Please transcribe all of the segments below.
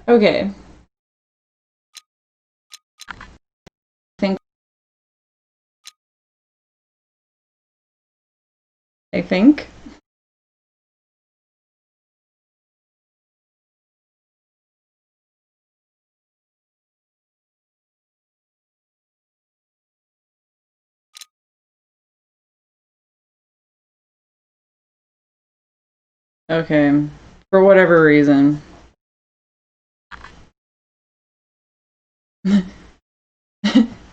Okay. think I think. Okay. For whatever reason.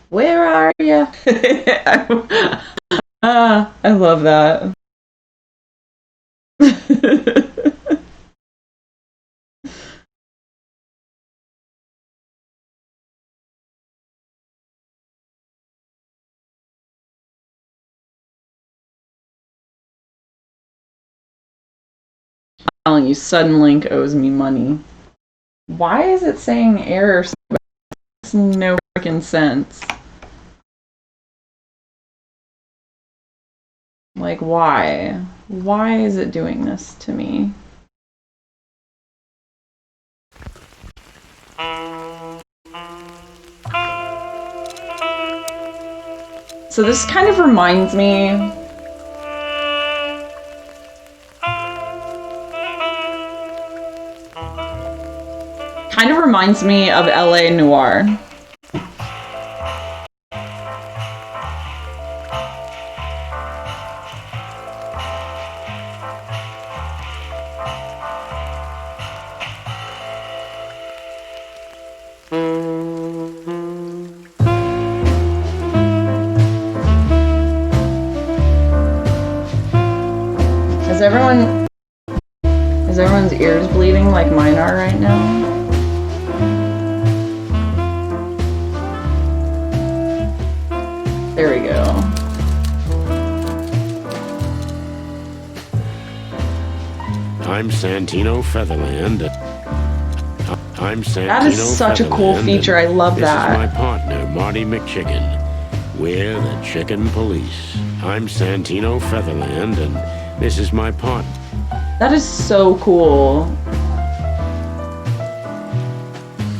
Where are you? I love that. Telling you, Suddenlink owes me money. Why is it saying error? Makes no freaking sense. Like, why? Why is it doing this to me? So this kind of reminds me of LA Noire. Is everyone's ears bleeding like mine are right now? There we go. I'm Santino Featherland. That is such a cool feature. I love that. This is my partner, Marty McChicken. We're the Chicken Police. I'm Santino Featherland, and this is my partner. That is so cool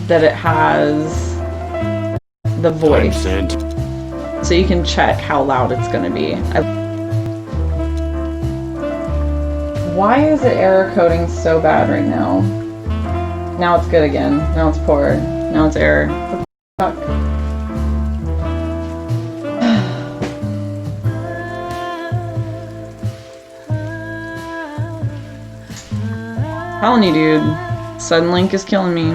that it has the voice. So you can check how loud it's going to be. Why is it error coding so bad right now? Now it's good again. Now it's poor. Now it's error. What the fuck? Telling you, dude. Suddenlink is killing me.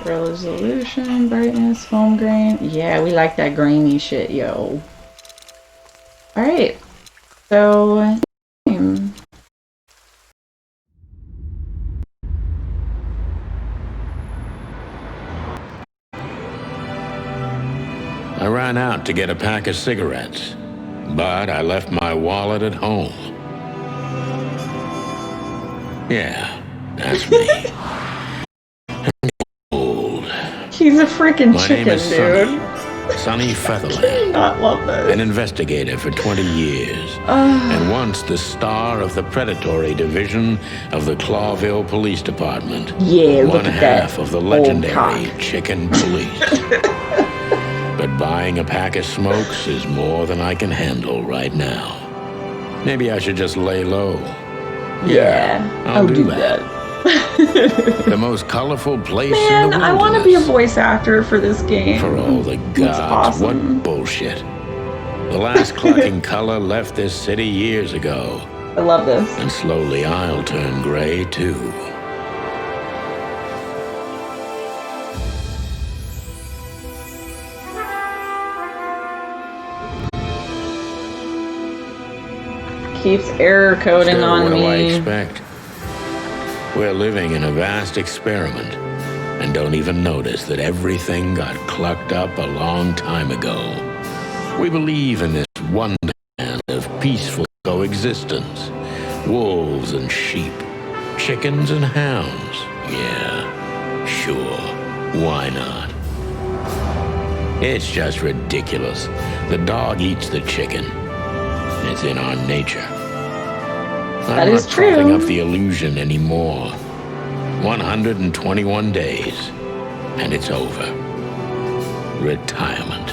Resolution, brightness, foam grain. Yeah, we like that grainy shit, yo. Alright. So, I ran out to get a pack of cigarettes, but I left my wallet at home. Yeah, that's me. Old. He's a freaking chicken, dude. Sonny Featherland. I love this. An investigator for 20 years. And once the star of the predatory division of the Clawville Police Department. Yeah, one half of the legendary Chicken Police. But buying a pack of smokes is more than I can handle right now. Maybe I should just lay low. Yeah, I'll do that. The most colorful place Man, in the wilderness. I want to be a voice actor for this game. For all the gods, awesome. What bullshit. The last clucking color left this city years ago. I love this. And slowly I'll turn gray too. Keeps error coding on what me. Do I expect? We're living in a vast experiment and don't even notice that everything got clucked up a long time ago. We believe in this wonderland of peaceful coexistence, Wolves and sheep. Chickens and hounds. Yeah, sure. Why not? It's just ridiculous. The dog eats the chicken. It's in our nature. That is true. I'm not propping up the illusion anymore. 121 days, and it's over. Retirement.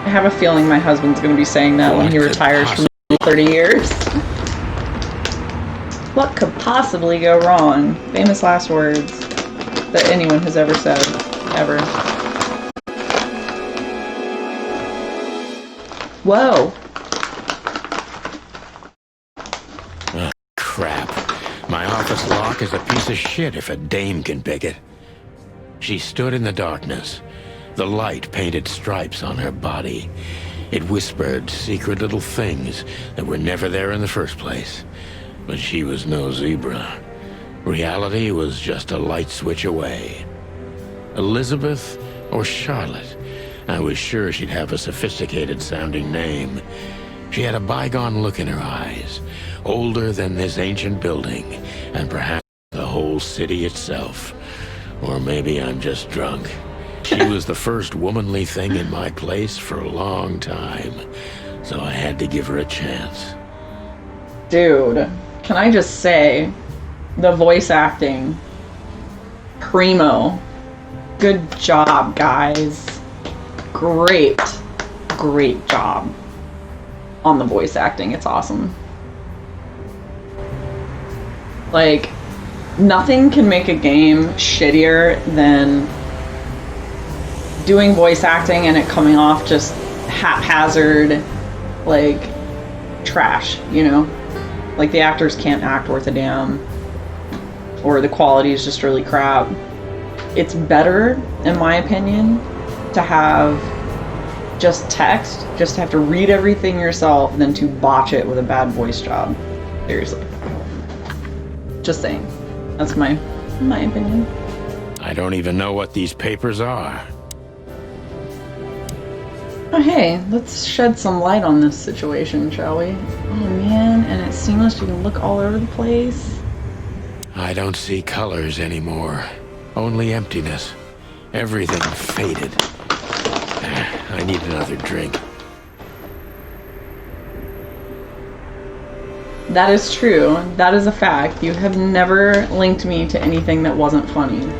I have a feeling my husband's going to be saying that when he retires from 30 years. What could possibly go wrong? Famous last words that anyone has ever said. Ever. Whoa. Oh, crap. My office lock is a piece of shit if a dame can pick it. She stood in the darkness. The light painted stripes on her body. It whispered secret little things that were never there in the first place. But she was no zebra. Reality was just a light switch away. Elizabeth or Charlotte? I was sure she'd have a sophisticated-sounding name. She had a bygone look in her eyes, older than this ancient building, and perhaps the whole city itself. Or maybe I'm just drunk. She was the first womanly thing in my place for a long time, so I had to give her a chance. Dude, can I just say, the voice acting, primo. Good job, guys. Great job on the voice acting. It's awesome. Like, nothing can make a game shittier than doing voice acting and it coming off just haphazard, like, trash, you know? Like, the actors can't act worth a damn, or the quality is just really crap. It's better, in my opinion, to have just text, just have to read everything yourself, than to botch it with a bad voice job. Seriously. Just saying. That's my opinion. I don't even know what these papers are. Oh hey, let's shed some light on this situation, shall we? Oh man, and it's seamless, you can look all over the place. I don't see colors anymore. Only emptiness. Everything faded. I need another drink. That is true. That is a fact. You have never linked me to anything that wasn't funny.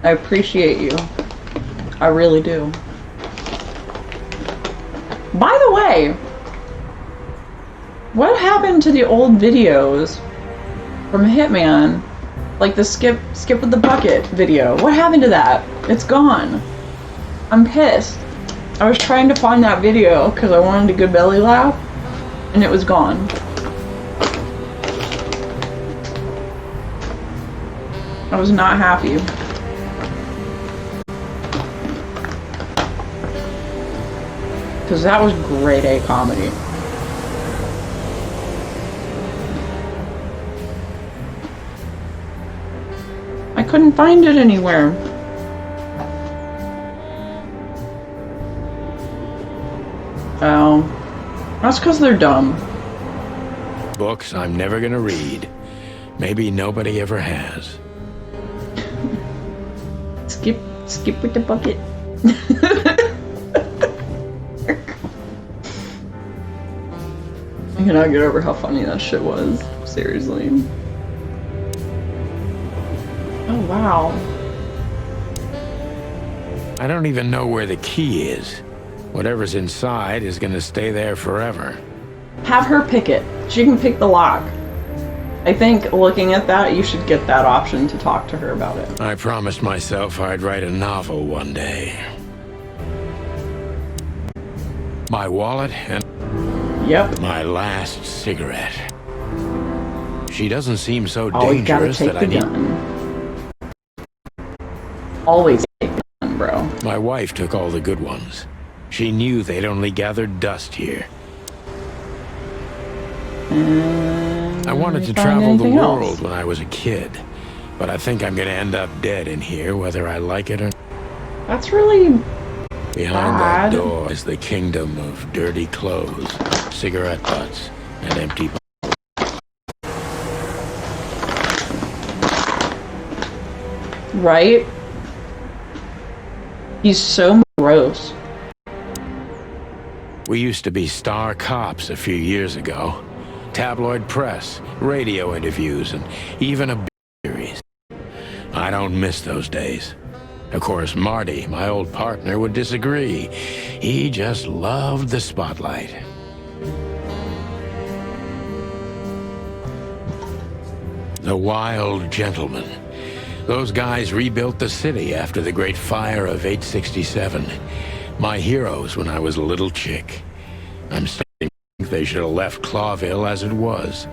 I appreciate you. I really do. By the way, what happened to the old videos from Hitman? Like the skip with the bucket video. What happened to that? It's gone. I'm pissed. I was trying to find that video because I wanted a good belly laugh, and it was gone. I was not happy. Because that was grade A comedy. I couldn't find it anywhere. Oh. That's because they're dumb. Books I'm never gonna read. Maybe nobody ever has. Skip with the bucket. I cannot get over how funny that shit was. Seriously. Oh, wow. I don't even know where the key is. Whatever's inside is gonna stay there forever. Have her pick it. She can pick the lock. I think looking at that, you should get that option to talk to her about it. I promised myself I'd write a novel one day. My wallet and Yep. my last cigarette. She doesn't seem so Always gotta dangerous take that the I need... gun. Always take the gun, bro. My wife took all the good ones. She knew they'd only gathered dust here. I wanted to travel the world when I was a kid, but I think I'm gonna end up dead in here, whether I like it or not. That's really Behind bad. that door is the kingdom of dirty clothes, cigarette butts, and empty. Right? He's so gross. We used to be star cops a few years ago. Tabloid press, radio interviews, and even a series. I don't miss those days. Of course, Marty, my old partner, would disagree. He just loved the spotlight. The Wild Gentlemen. Those guys rebuilt the city after the Great Fire of 867. My heroes when I was a little chick. I'm starting to think they should have left Clawville as it was,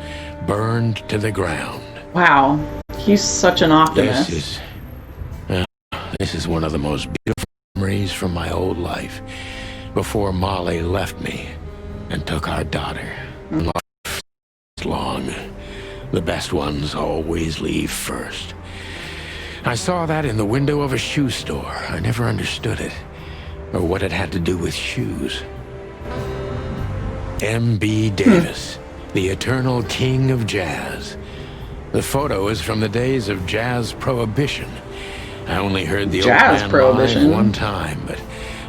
burned to the ground. Wow. He's such an optimist. This is one of the most beautiful memories from my old life, before Molly left me and took our daughter. Life is long. The best ones always leave first. I saw that in the window of a shoe store. I never understood it, or what it had to do with shoes. M.B. Davis, the eternal king of jazz. The photo is from the days of jazz prohibition. I only heard the old man live one time, but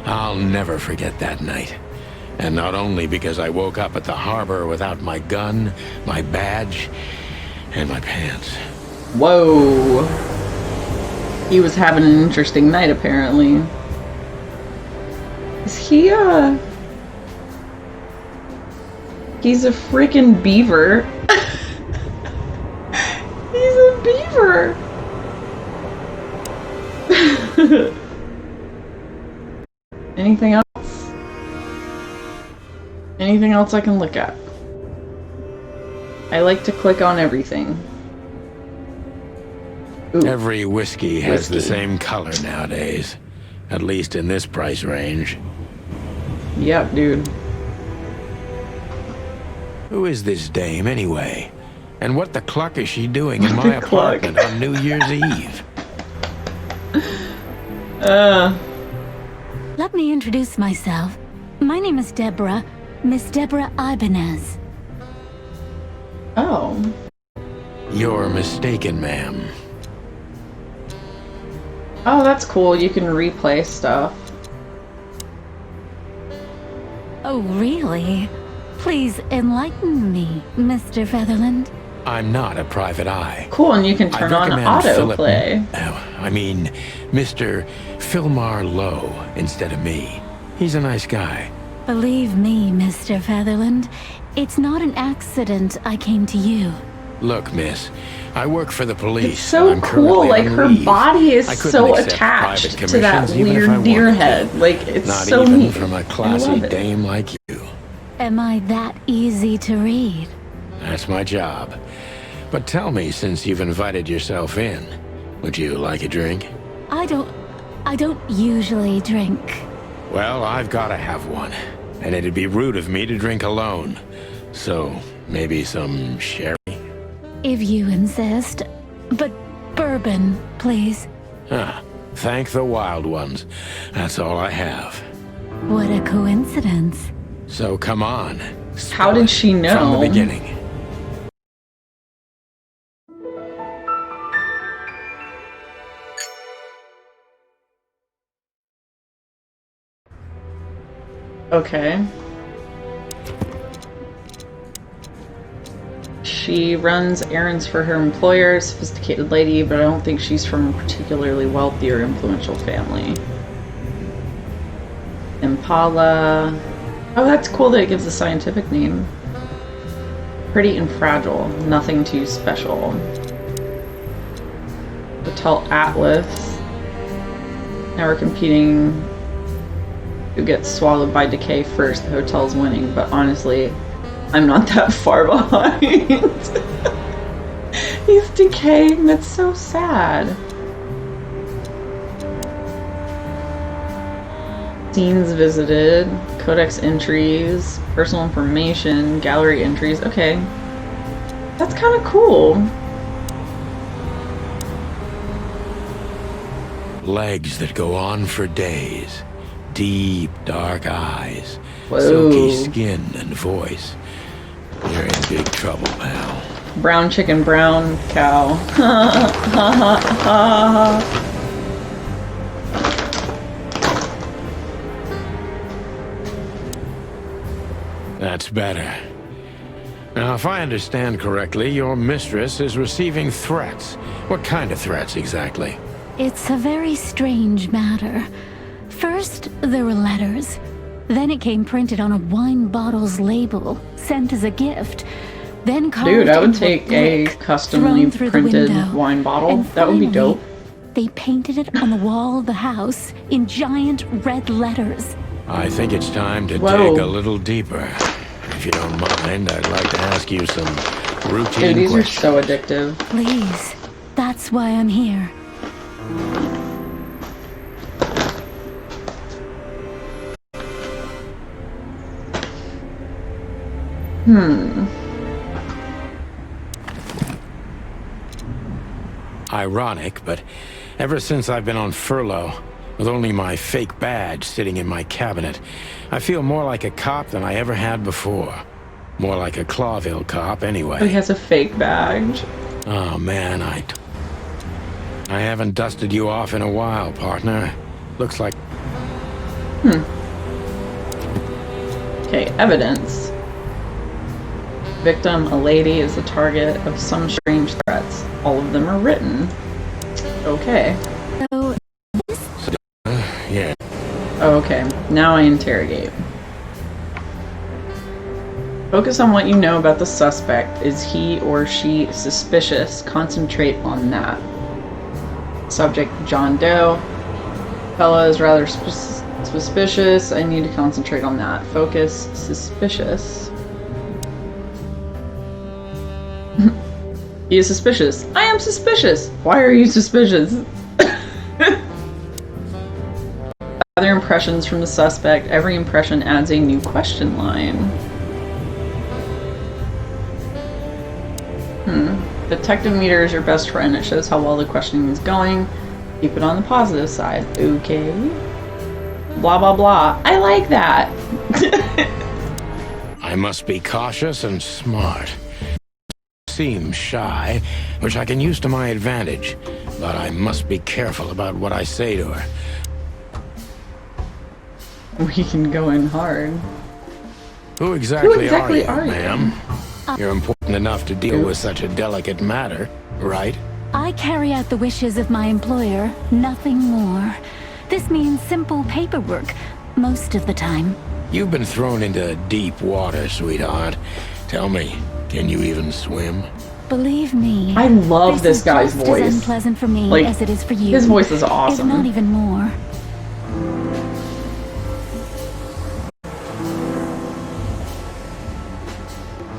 I'll never forget that night. And not only because I woke up at the harbor without my gun, my badge, and my pants. Whoa. He was having an interesting night, apparently. Is he, He's a freaking beaver. He's a beaver. Anything else? Anything else I can look at? I like to click on everything. Ooh. Every whiskey has the same color nowadays. At least in this price range. Yep, dude. Who is this dame, anyway? And what the cluck is she doing in my apartment on New Year's Eve? Let me introduce myself. My name is Deborah. Miss Deborah Ibanez. Oh. You're mistaken, ma'am. Oh, that's cool. You can replay stuff. Oh, really? Please enlighten me, Mr. Featherland. I'm not a private eye. Cool, and you can turn on autoplay. I mean, Mr. Philmar Lowe instead of me. He's a nice guy. Believe me, Mr. Featherland, it's not an accident I came to you. Look, miss, I work for the police. It's so I'm cool, like her leave. body is I so accept attached private to that commissions even if I weird deer wanted to. head. Like, it's Not so even neat. from a I classy love it. dame like you. Am I that easy to read? That's my job. But tell me, since you've invited yourself in, would you like a drink? I don't usually drink. Well, I've got to have one. And it'd be rude of me to drink alone. So, maybe some sherry? If you insist. But bourbon, please. Ah, thank the wild ones. That's all I have. What a coincidence. So come on. How did she know? From the beginning. Okay. She runs errands for her employer, sophisticated lady, but I don't think she's from a particularly wealthy or influential family. Impala. Oh, that's cool that it gives a scientific name. Pretty and fragile, nothing too special. Hotel Atlas. Now we're competing. Who gets swallowed by decay first? The hotel's winning, but honestly, I'm not that far behind. He's decaying. That's so sad. Scenes visited, codex entries, personal information, gallery entries. Okay. That's kind of cool. Legs that go on for days. deep, dark eyes, Whoa. silky skin and voice. You're in big trouble, pal. Brown chicken, brown cow. That's better. Now, if I understand correctly, your mistress is receiving threats. What kind of threats, exactly? It's a very strange matter. First, there were letters. Then it came printed on a wine bottle's label, sent as a gift. Then carved Dude, I would into take a brick, customly thrown through the printed window. wine bottle. And That would be finally, dope. They painted it on the wall of the house in giant red letters. I think it's time to Whoa. dig a little deeper. If you don't mind, I'd like to ask you some routine Dude, these are questions. so addictive. Please, that's why I'm here. Ironic, but ever since I've been on furlough, with only my fake badge sitting in my cabinet, I feel more like a cop than I ever had before. More like a Clawville cop, anyway. Oh, he has a fake badge. Oh man, I haven't dusted you off in a while, partner. Looks like Okay, evidence. Victim, a lady, is the target of some strange threats. All of them are written. Okay. So, yeah. Okay, now I interrogate. Focus on what you know about the suspect. Is he or she suspicious? Concentrate on that. Subject, John Doe. Fella is rather suspicious. I need to concentrate on that. Focus, suspicious. He is suspicious. I am suspicious. Why are you suspicious? Other impressions from the suspect. Every impression adds a new question line. Detective meter is your best friend. It shows how well the questioning is going. Keep it on the positive side. Okay. Blah, blah, blah. I like that. I must be cautious and smart. Seem shy, which I can use to my advantage, but I must be careful about what I say to her. We can go in hard. Who exactly are you, ma'am? You're important enough to deal with such a delicate matter, right? I carry out the wishes of my employer, nothing more. This means simple paperwork, most of the time. You've been thrown into deep water, sweetheart. Tell me, can you even swim? Believe me, I love this is guy's just voice. as unpleasant for me Like, as it is for you. His voice is If awesome. not even more.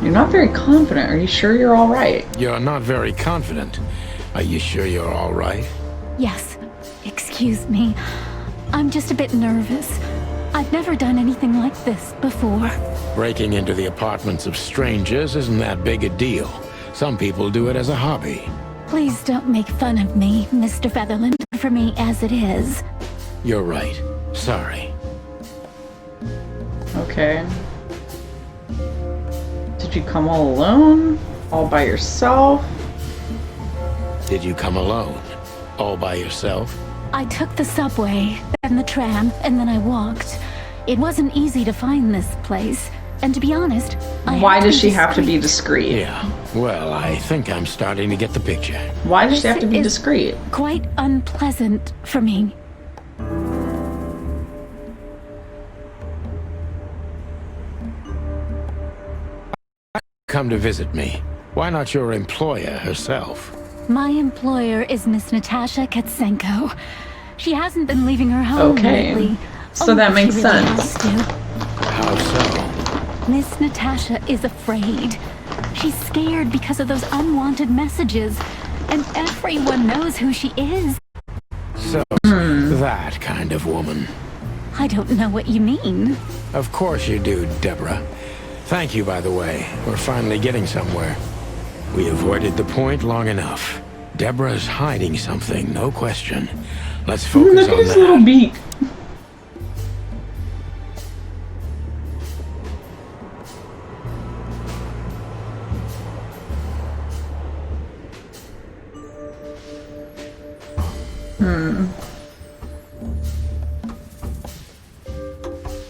You're not very confident. Are you sure you're all right? You're not very confident. Are you sure you're all right? Yes, excuse me. I'm just a bit nervous. I've never done anything like this before. Breaking into the apartments of strangers isn't that big a deal. Some people do it as a hobby. Please don't make fun of me, Mr. Featherland, for me as it is. You're right. Sorry. Okay. Did you come all alone? All by yourself? Did you come alone? All by yourself? I took the subway, then the tram, and then I walked. It wasn't easy to find this place. And to be honest, Why does she have to be discreet? Yeah. Well, I think I'm starting to get the picture. Why does she have to be Is- discreet? Quite unpleasant for me. Come to visit me. Why not your employer herself? My employer is Miss Natasha Katsenko. She hasn't been leaving her home Okay. lately. So that Only makes she really sense. has to. How so? Miss Natasha is afraid. She's scared because of those unwanted messages. And everyone knows who she is. So, that kind of woman. I don't know what you mean. Of course you do, Deborah. Thank you, by the way. We're finally getting somewhere. We avoided the point long enough. Deborah's hiding something, no question. Let's focus Look at on his that. little beak.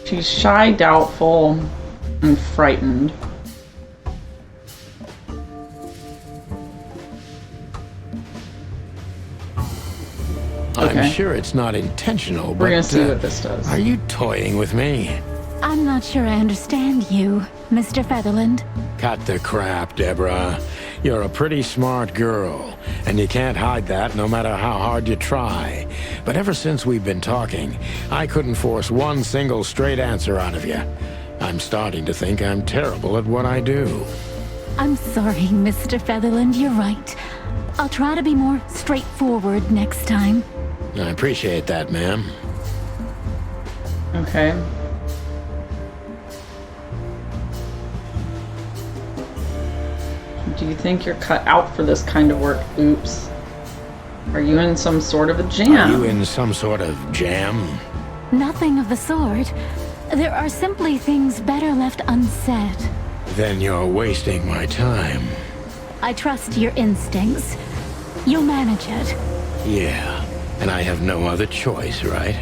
She's shy, doubtful, and frightened. I'm Okay. sure it's not intentional, but We're gonna see what this does. are you toying with me? I'm not sure I understand you, Mr. Featherland. Cut the crap, Deborah. You're a pretty smart girl, and you can't hide that no matter how hard you try. But ever since we've been talking, I couldn't force one single straight answer out of you. I'm starting to think I'm terrible at what I do. I'm sorry, Mr. Featherland, you're right. I'll try to be more straightforward next time. I appreciate that, ma'am. Okay. Do you think you're cut out for this kind of work? Oops. Are you in some sort of a jam? Are you in some sort of jam? Nothing of the sort. There are simply things better left unsaid. Then you're wasting my time. I trust your instincts. You'll manage it. Yeah, and I have no other choice, right?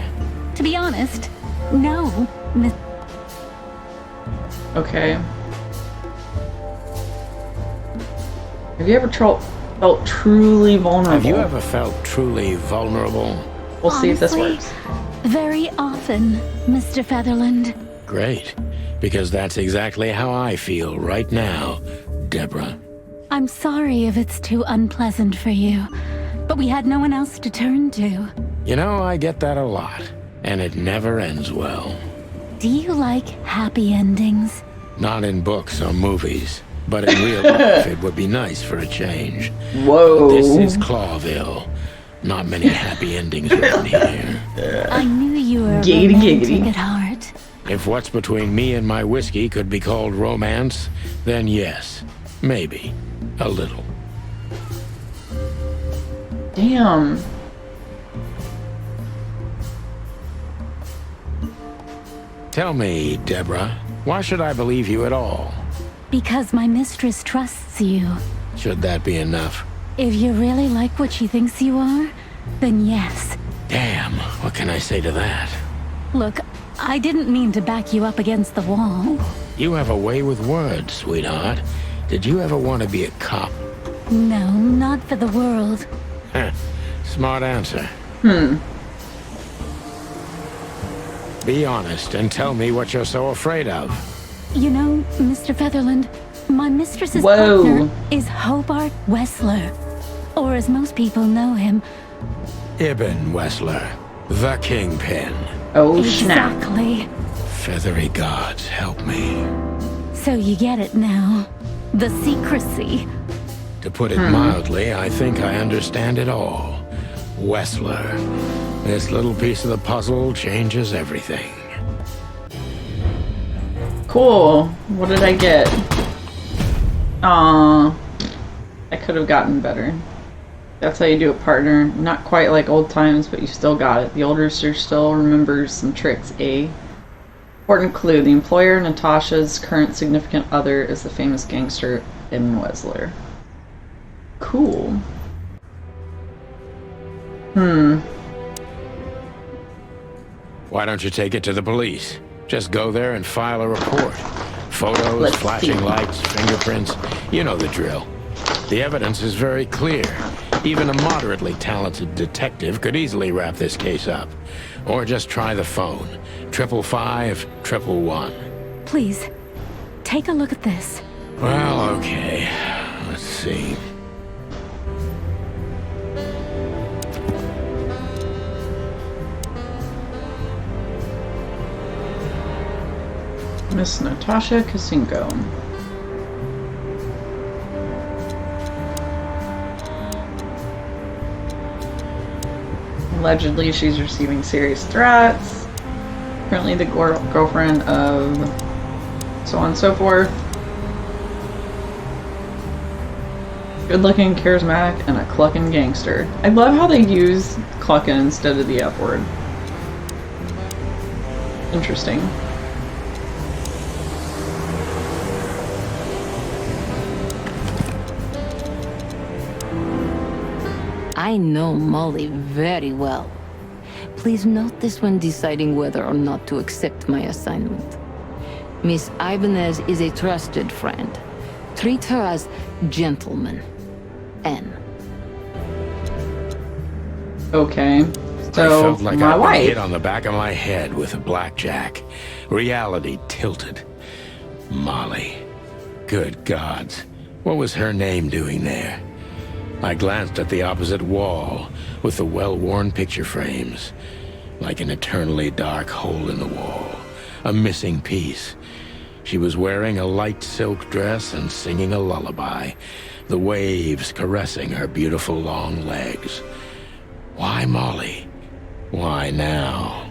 To be honest, no, Miss. Okay. Have you ever felt truly vulnerable? Have you ever felt truly vulnerable? We'll see if this Honestly, works. Very often, Mr. Featherland. Great, because that's exactly how I feel right now, Deborah. I'm sorry if it's too unpleasant for you, but we had no one else to turn to. You know, I get that a lot, and it never ends well. Do you like happy endings? Not in books or movies, but in real life it would be nice for a change. Whoa. This is Clawville. Not many happy endings around here. I knew you were Giggity, romantic giggity. at heart. If what's between me and my whiskey could be called romance, then yes, maybe. A little. Damn. Tell me, Deborah, why should I believe you at all? Because my mistress trusts you. Should that be enough? If you really like what she thinks you are, then yes. Damn, what can I say to that? Look, I didn't mean to back you up against the wall. You have a way with words, sweetheart. Did you ever want to be a cop? No, not for the world. Heh, smart answer. Be honest and tell me what you're so afraid of. You know, Mr. Featherland, my mistress's Whoa. partner is Hobart Wessler. Or as most people know him. Ibn Wessler, the Kingpin. Oh, snap. Exactly. Feathery gods, help me. So you get it now. The secrecy. To put it mildly, I think I understand it all. Wessler. This little piece of the puzzle changes everything. Cool. What did I get? I could have gotten better. That's how you do it, partner. Not quite like old times, but you still got it. The old rooster still remembers some tricks, eh? Important clue. The employer, Natasha's current significant other, is the famous gangster Ibn Wessler. Cool. Why don't you take it to the police? Just go there and file a report. Photos, Let's flashing see. lights, fingerprints. You know the drill. The evidence is very clear. Even a moderately talented detective could easily wrap this case up. Or just try the phone. 555-111. Please, take a look at this. Well, okay. Let's see. Miss Natasha Kasinko. Allegedly, she's receiving serious threats. Currently the girlfriend of so on and so forth. Good-looking, charismatic, and a clucking gangster. I love how they use clucking instead of the F word. Interesting. I know Molly very well. Please note this when deciding whether or not to accept my assignment. Miss Ibanez is a trusted friend. Treat her as gentleman. N. Okay. I So, felt like my I'd been wife. hit on the back of my head with a blackjack. Reality tilted. Molly. Good gods. What was her name doing there? I glanced at the opposite wall with the well-worn picture frames. Like an eternally dark hole in the wall. A missing piece. She was wearing a light silk dress and singing a lullaby. The waves caressing her beautiful long legs. Why Molly? Why now?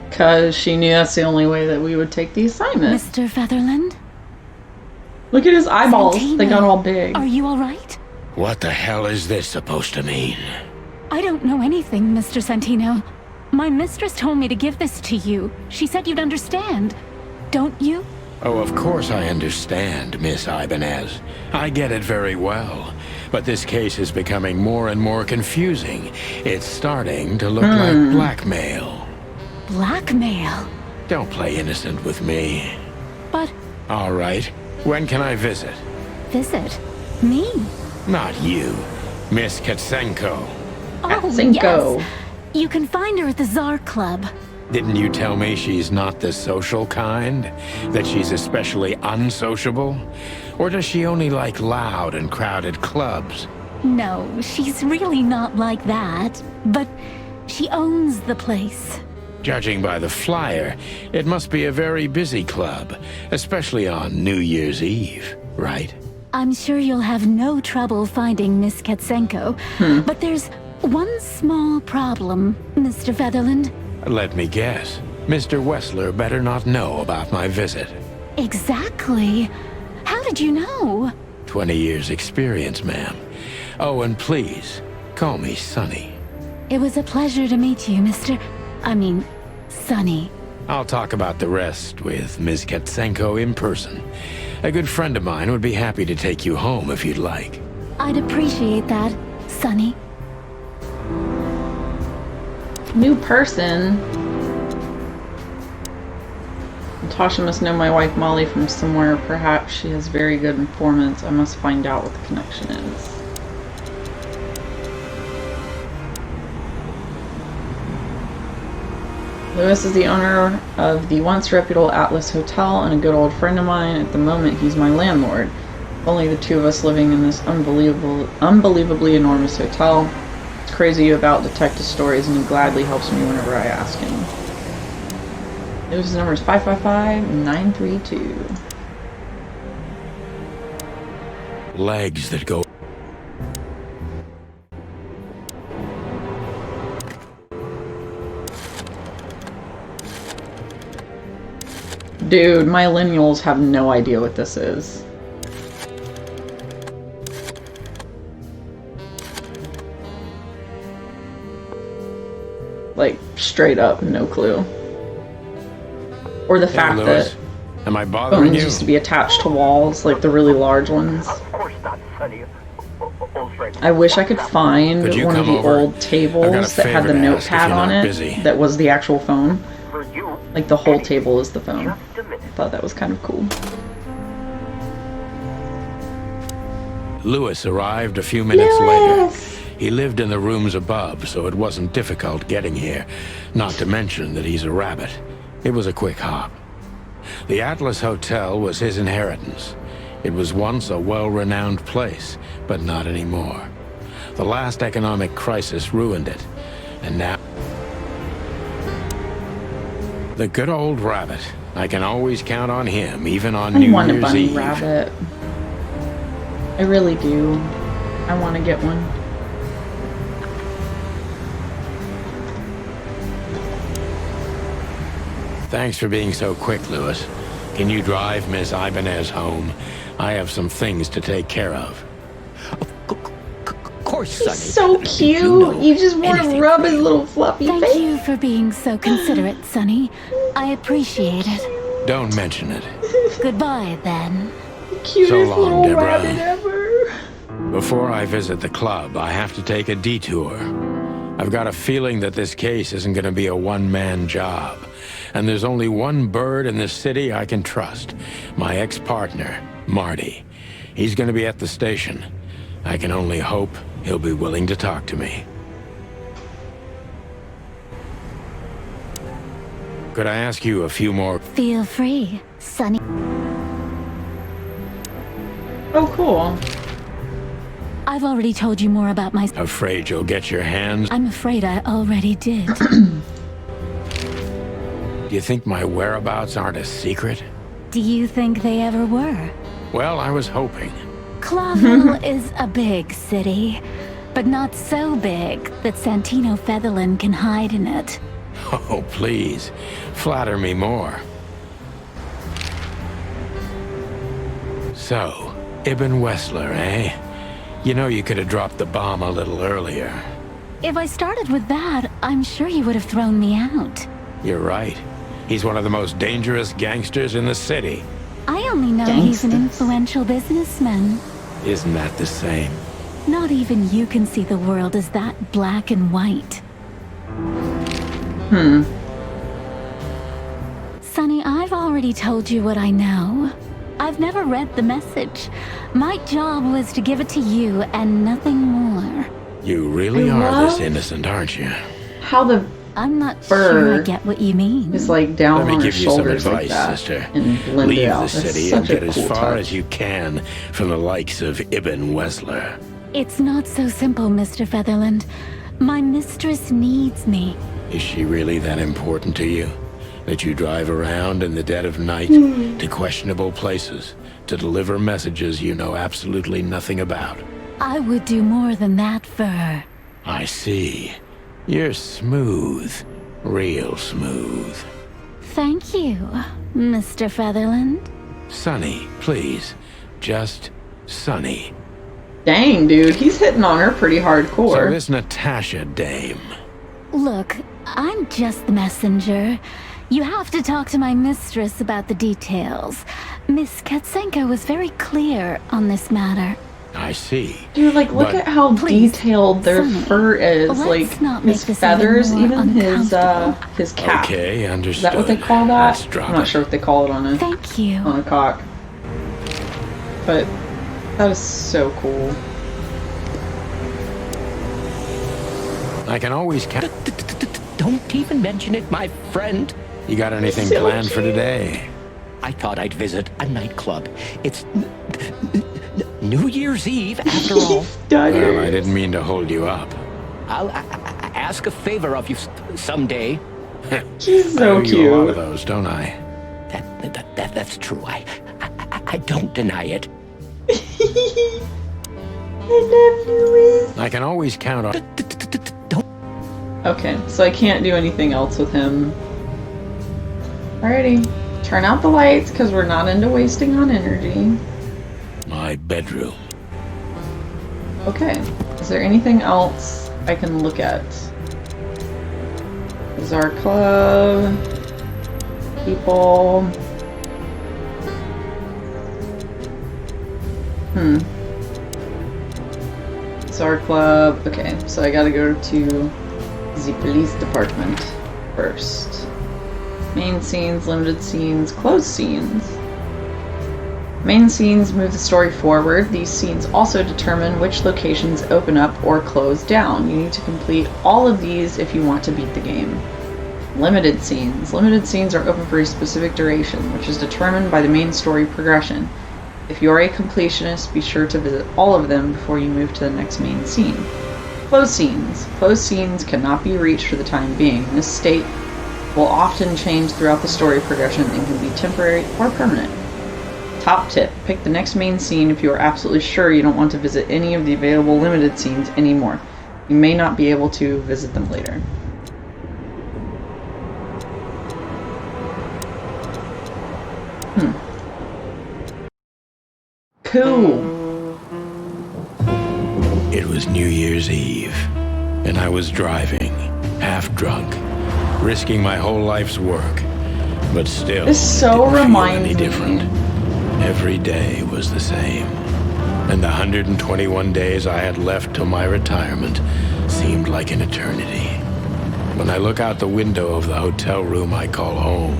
Because she knew that's the only way that we would take the assignment. Mr. Featherland? Look at his eyeballs. They Santino, got all big. Are you all right? What the hell is this supposed to mean? I don't know anything, Mr. Santino. My mistress told me to give this to you. She said you'd understand. Don't you? Oh, of course I understand, Miss Ibanez. I get it very well. But this case is becoming more and more confusing. It's starting to look like blackmail. Blackmail? Don't play innocent with me. But All right. When can I visit? visit me? Not you. Miss Katsenko. Oh, Katsenko. yes. You can find her at the Tsar Club. Didn't you tell me she's not the social kind? That she's especially unsociable? Or does she only like loud and crowded clubs? No, she's really not like that. But she owns the place. Judging by the flyer, it must be a very busy club, especially on New Year's Eve, right? I'm sure you'll have no trouble finding Miss Katsenko. But there's one small problem, Mr. Featherland. Let me guess. Mr. Wessler better not know about my visit. Exactly. How did you know? 20 years experience, ma'am. Oh, and please, call me Sonny. It was a pleasure to meet you, Sonny. I'll talk about the rest with Ms. Katsenko in person. A good friend of mine would be happy to take you home if you'd like. I'd appreciate that, Sonny. New person. Natasha must know my wife Molly from somewhere. Perhaps she has very good informants. I must find out what the connection is. Lewis is the owner of the once reputable Atlas Hotel and a good old friend of mine. At the moment, he's my landlord. Only the two of us living in this unbelievably enormous hotel. It's crazy about detective stories, and he gladly helps me whenever I ask him. Lewis's number is 555-932. Legs that go... Dude, my millennials have no idea what this is. Like, straight up, no clue. Or the Hey, fact Lewis. that Am I bothering phones you? used to be attached to walls, like the really large ones. Of course not, Sonny. Old friend. I wish I could find Could you one of come the over? old I've got tables a that had the favor to ask if notepad you're on not it busy. that was the actual phone. For you. Like the whole table is the phone. Just a minute. I thought that was kind of cool. Lewis arrived a few minutes later. He lived in the rooms above, so it wasn't difficult getting here. Not to mention that he's a rabbit. It was a quick hop. The Atlas Hotel was his inheritance. It was once a well-renowned place, but not anymore. The last economic crisis ruined it, and now... The good old rabbit. I can always count on him, even on I New want a Year's bunny Eve. rabbit. I really do. I want to get one. Thanks for being so quick, Lewis. Can you drive Miss Ibanez home? I have some things to take care of. Of course, Sonny. He's so Do cute. you know You just want to anything rub for his me? little fluffy Thank face. you for being so considerate, Sonny. I appreciate it. Don't mention it. Goodbye, then. Cutest So long, little Deborah. rabbit ever. Before I visit the club, I have to take a detour. I've got a feeling that this case isn't going to be a one-man job. And there's only one bird in this city I can trust. My ex-partner, Marty. He's going to be at the station. I can only hope he'll be willing to talk to me. Could I ask you a few more? Feel free, Sonny. Oh, cool. I've already told you more about my... Afraid you'll get your hands? I'm afraid I already did. Do you think my whereabouts aren't a secret? Do you think they ever were? Well, I was hoping. Clawville is a big city, but not so big that Santino Featherland can hide in it. Oh, please. Flatter me more. So, Ibn Wessler, eh? You know you could have dropped the bomb a little earlier. If I started with that, I'm sure you would have thrown me out. You're right. He's one of the most dangerous gangsters in the city. I only know he's an Gangsters. influential businessman. Isn't that the same? Not even you can see the world as that black and white. Sonny, I've already told you what I know. I've never read the message. My job was to give it to you and nothing more. You really I are love- this innocent, aren't you? How the I'm not sure I Bird get what you mean. is like down Let me on her give you some shoulders like advice, that sister. and blend Leave it out. the That's city and such a get as cool far touch. as you can from the likes of Ibn Wessler. It's not so simple, Mr. Featherland. My mistress needs me. Is she really that important to you? That you drive around in the dead of night to questionable places to deliver messages you know absolutely nothing about? I would do more than that for her. I see. You're smooth. Real smooth. Thank you, Mr. Featherland. Sonny, please. Just Sonny. Dang, dude, he's hitting on her pretty So hardcore. this Natasha dame. Look, I'm just the messenger. You have to talk to my mistress about the details. Miss Katsenko was very clear on this matter. I see. Dude, like, look But- at how Please, detailed their Sonny, fur is. let's Like, not make his this feathers, even more even uncomfortable. his cap. Okay, Is understood. that what they call that? Let's drop I'm not it. sure what they call it on Thank you. a cock. But that is so cool. I can always count. Don't even mention it, my friend. You got anything So planned for cute. today? I thought I'd visit a nightclub. It's New Year's Eve, after all. Well, I Stutter. didn't mean to hold you up. I'll ask a favor of you someday. She's I so owe you a lot of cute. those, don't I? That's true. I don't deny it. I love Louis. I can always count on. Don't. Okay, so I can't do anything else with him. Alrighty. Turn out the lights because we're not into wasting on energy. My bedroom. Okay. Is there anything else I can look at? Czar Club. People. Czar Club. Okay, so I gotta go to the police department first. Main scenes, limited scenes, closed scenes. Main scenes move the story forward. These scenes also determine which locations open up or close down. You need to complete all of these if you want to beat the game. Limited scenes. Limited scenes are open for a specific duration, which is determined by the main story progression. If you are a completionist, be sure to visit all of them before you move to the next main scene. Closed scenes. Closed scenes cannot be reached for the time being. This state will often change throughout the story progression and can be temporary or permanent. Top tip, pick the next main scene if you are absolutely sure you don't want to visit any of the available limited scenes anymore. You may not be able to visit them later. Cool. It was New Year's Eve, and I was driving, half drunk, risking my whole life's work, but still, This so it didn't feel reminds any me- different. Every day was the same. and the 121 days I had left till my retirement seemed like an eternity. When I look out the window of the hotel room I call home,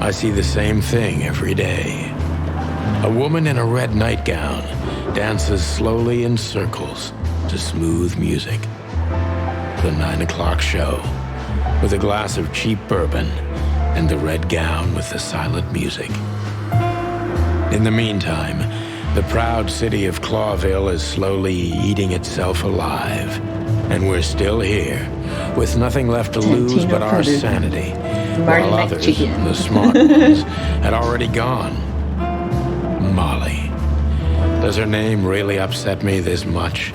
I see the same thing every day. A woman in a red nightgown dances slowly in circles to smooth music. The 9 o'clock show, with a glass of cheap bourbon and the red gown with the silent music. In the meantime, the proud city of Clawville is slowly eating itself alive. And we're still here, with nothing left to lose but our sanity, while others, the smart ones, had already gone. Molly. Does her name really upset me this much?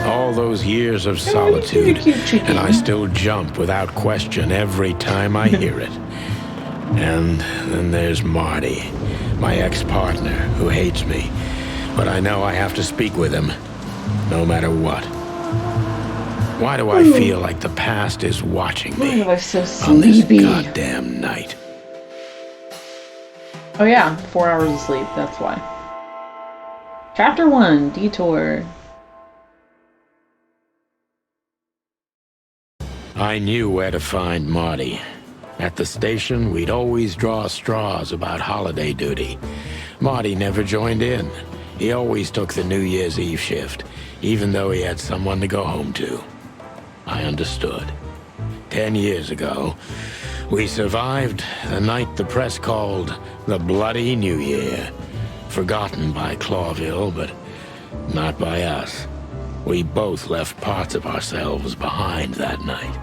All those years of solitude, and I still jump without question every time I hear it. And then there's Marty, my ex-partner, who hates me. But I know I have to speak with him, no matter what. Why do I feel like the past is watching me Why am I so on this sleepy? goddamn night? Oh yeah, 4 hours of sleep, that's why. Chapter 1, Detour. I knew where to find Marty. At the station, we'd always draw straws about holiday duty. Marty never joined in. He always took the New Year's Eve shift, even though he had someone to go home to. I understood. 10 years ago, we survived the night the press called the Bloody New Year. Forgotten by Clawville, but not by us. We both left parts of ourselves behind that night.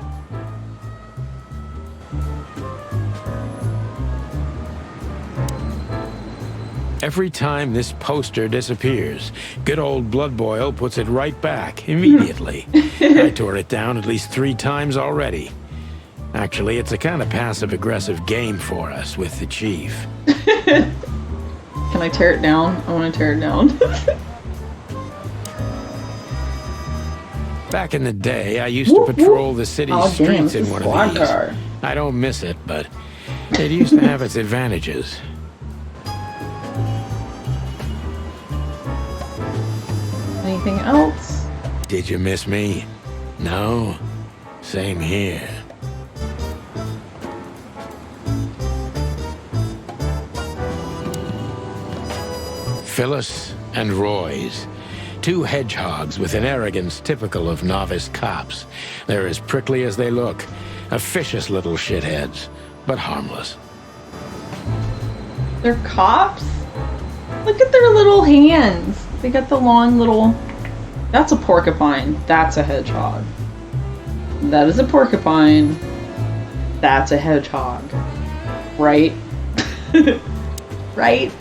Every time this poster disappears, good old Blood Boil puts it right back immediately. I tore it down at least 3 times already. Actually, it's a kind of passive-aggressive game for us with the chief. Can I tear it down? I want to tear it down. Back in the day, I used to patrol the city's Oh, damn, streets it's in a one squad of these. car. I don't miss it, but it used to have its advantages. Anything else? Did you miss me? No? Same here. Phyllis and Royce. 2 hedgehogs with an arrogance typical of novice cops. They're as prickly as they look. Officious little shitheads, but harmless. They're cops? Look at their little hands. They got the long little... That's a porcupine. That's a hedgehog. That is a porcupine. That's a hedgehog. Right? Right?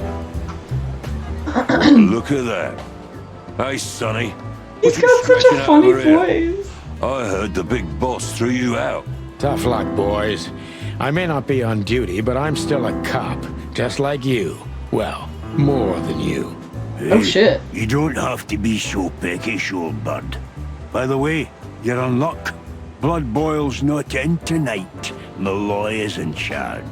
Look at that. Hey, Sonny. He's got such a funny voice. I heard the big boss threw you out. Tough luck, boys. I may not be on duty, but I'm still a cop, just like you. Well, more than you. Oh shit. You don't have to be so peckish, old bird. By the way, you're on luck. Blood Boil's not in tonight. Malloy is in charge.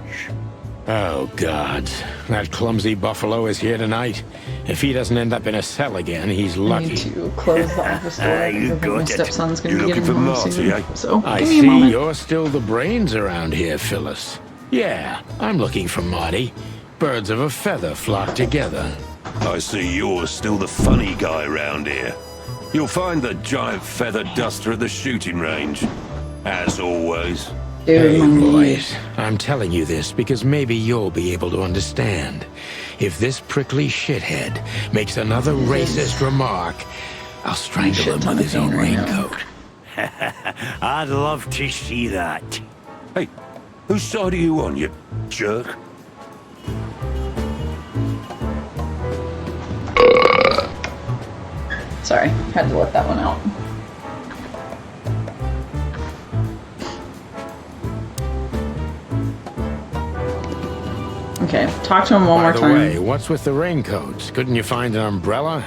Oh, God. That clumsy buffalo is here tonight. If he doesn't end up in a cell again, he's I lucky. need to close the office door. You because my got it. stepson's gonna You're be getting looking for home Marty, soon. eh? So I give me a see moment. you're still the brains around here, Phyllis. Yeah, I'm looking for Marty. Birds of a feather flock together. I see you're still the funny guy round here. You'll find the giant feather duster at the shooting range. As always. Dude, Hey, my knee. boys, I'm telling you this because maybe you'll be able to understand. If this prickly shithead makes another racist remark, I'll strangle Shit him ton with of his own pain right now. raincoat. I'd love to see that. Hey, whose side are you on, you jerk? Sorry, had to let that one out. Okay, talk to him one By more the time. way, what's with the raincoats? Couldn't you find an umbrella?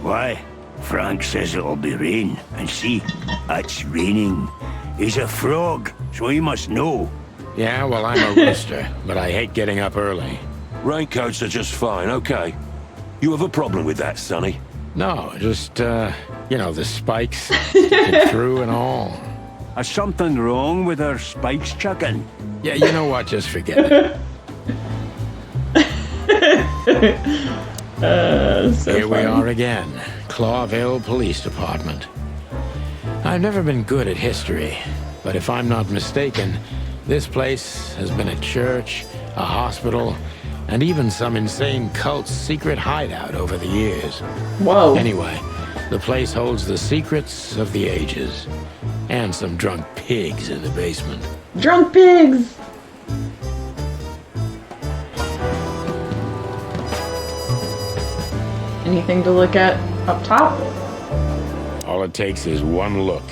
Why? Frank says it'll be rain. And see, it's raining. He's a frog, so he must know. Yeah, well, I'm a rooster, but I hate getting up early. Raincoats are just fine, okay. You have a problem with that, Sonny? No, just, you know, the spikes sticking through and all. Is something wrong with our spikes, chicken? Yeah, you know what? Just forget it. So Here we funny. are again, Clawville Police Department. I've never been good at history, but if I'm not mistaken, this place has been a church, a hospital, and even some insane cult's secret hideout over the years. Whoa. Anyway, the place holds the secrets of the ages, and some drunk pigs in the basement. Drunk pigs! Anything to look at up top? All it takes is one look,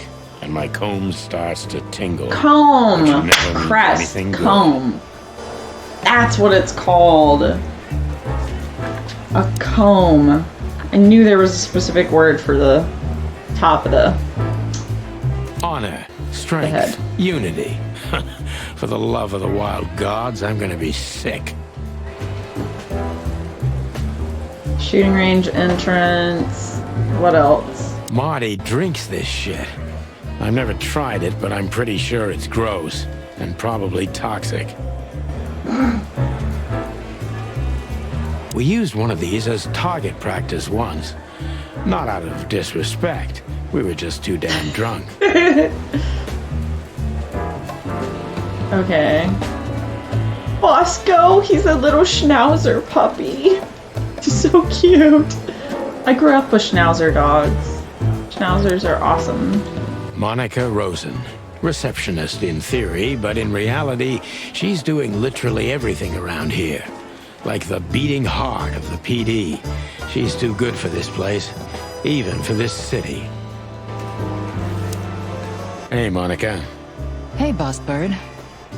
and my comb starts to tingle. Comb! Which never means Crest. anything good. Comb. That's what it's called. A comb. I knew there was a specific word for the top of the... Honor, The strength, head. unity. For the love of the wild gods, I'm gonna be sick. Shooting range entrance. What else? Marty drinks this shit. I've never tried it, but I'm pretty sure it's gross and probably toxic. We used one of these as target practice once. Not out of disrespect. We were just too damn drunk. Okay. Bosco, he's a little schnauzer puppy. He's so cute. I grew up with schnauzer dogs. Schnauzers are awesome. Monica Rosen. Receptionist in theory, but in reality, she's doing literally everything around here. Like the beating heart of the PD. She's too good for this place, even for this city. Hey, Monica. Hey, Boss Bird.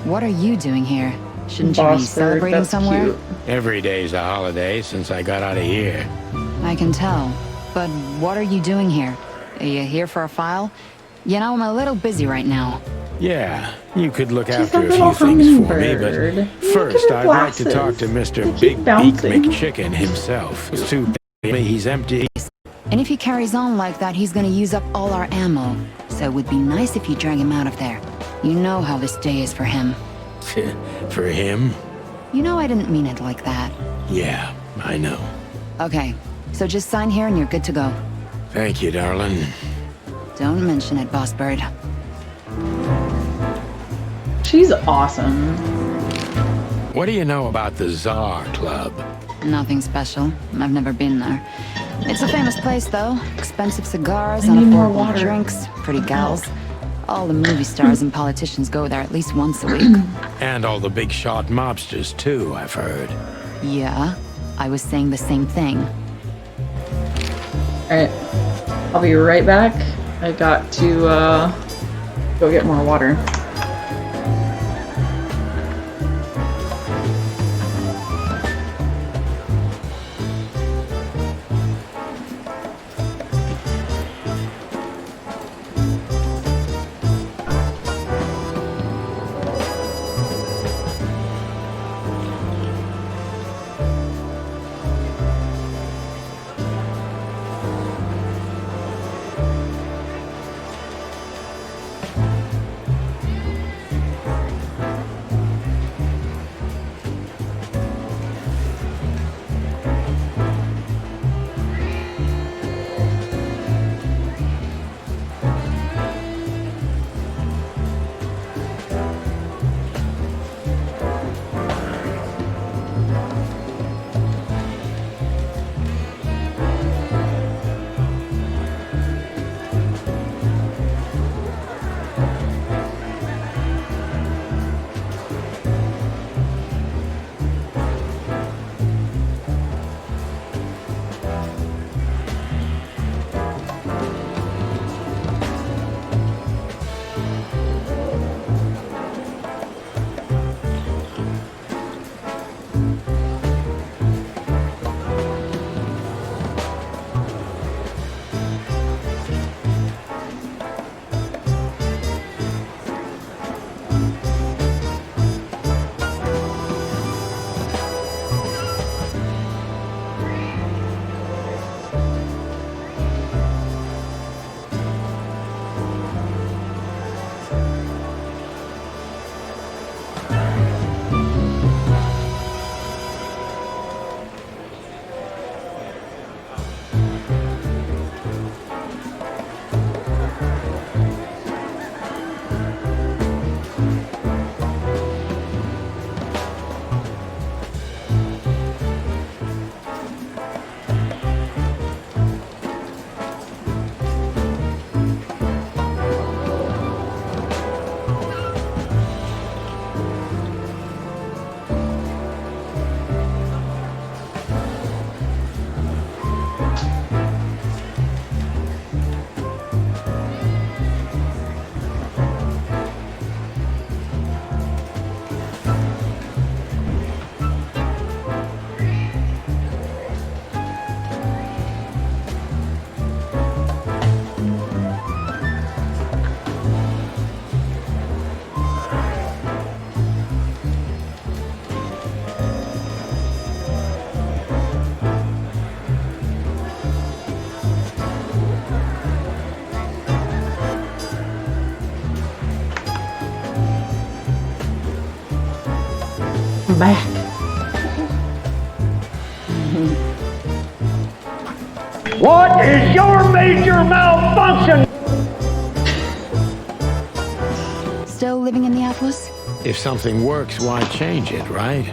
What are you doing here? Shouldn't you be Boss bird, celebrating that's somewhere? cute. Every day's a holiday since I got out of here. I can tell. But what are you doing here? Are you here for a file? You know, I'm a little busy right now. Yeah, you could look She's after a a few little things for me, hummingbird. but Look first at her I'd like to talk to glasses. Mr. They keep Big Beak bouncing. McChicken himself. It's too bad he's empty. And if he carries on like that, he's gonna use up all our ammo. So it would be nice if you drag him out of there. You know how this day is for him. For him? You know I didn't mean it like that. Yeah, I know. Okay, so just sign here and you're good to go. Thank you, darling. Don't mention it, Boss Bird. She's awesome. What do you know about the Czar Club? Nothing special. I've never been there. It's a famous place, though. Expensive cigars, I need more unaffordable water. drinks, pretty gals. All the movie stars and politicians go there at least once a week. And all the big shot mobsters, too, I've heard. Yeah, I was saying the same thing. Alright. I'll be right back. I got to go get more water. I'm back. What is your major malfunction? Still living in the Atlas? If something works, why change it, right?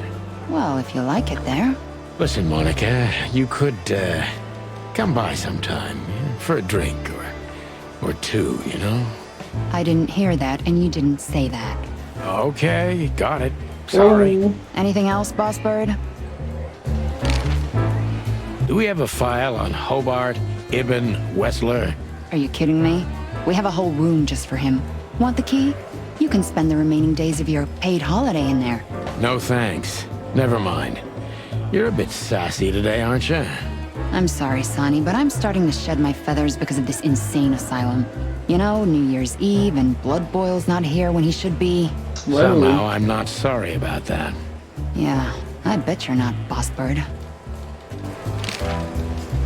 Well, if you like it there. Listen, Monica, you could, come by sometime for a drink or two, you know? I didn't hear that, and you didn't say that. Okay, got it. Sorry. Anything else, Boss Bird? Do we have a file on Hobart, Ibn, Wessler? Are you kidding me? We have a whole room just for him. Want the key? You can spend the remaining days of your paid holiday in there. No thanks. Never mind. You're a bit sassy today, aren't you? I'm sorry, Sonny, but I'm starting to shed my feathers because of this insane asylum. You know, New Year's Eve and Blood Boil's not here when he should be. Whoa. Somehow I'm not sorry about that. Yeah, I bet you're not, Boss Bird.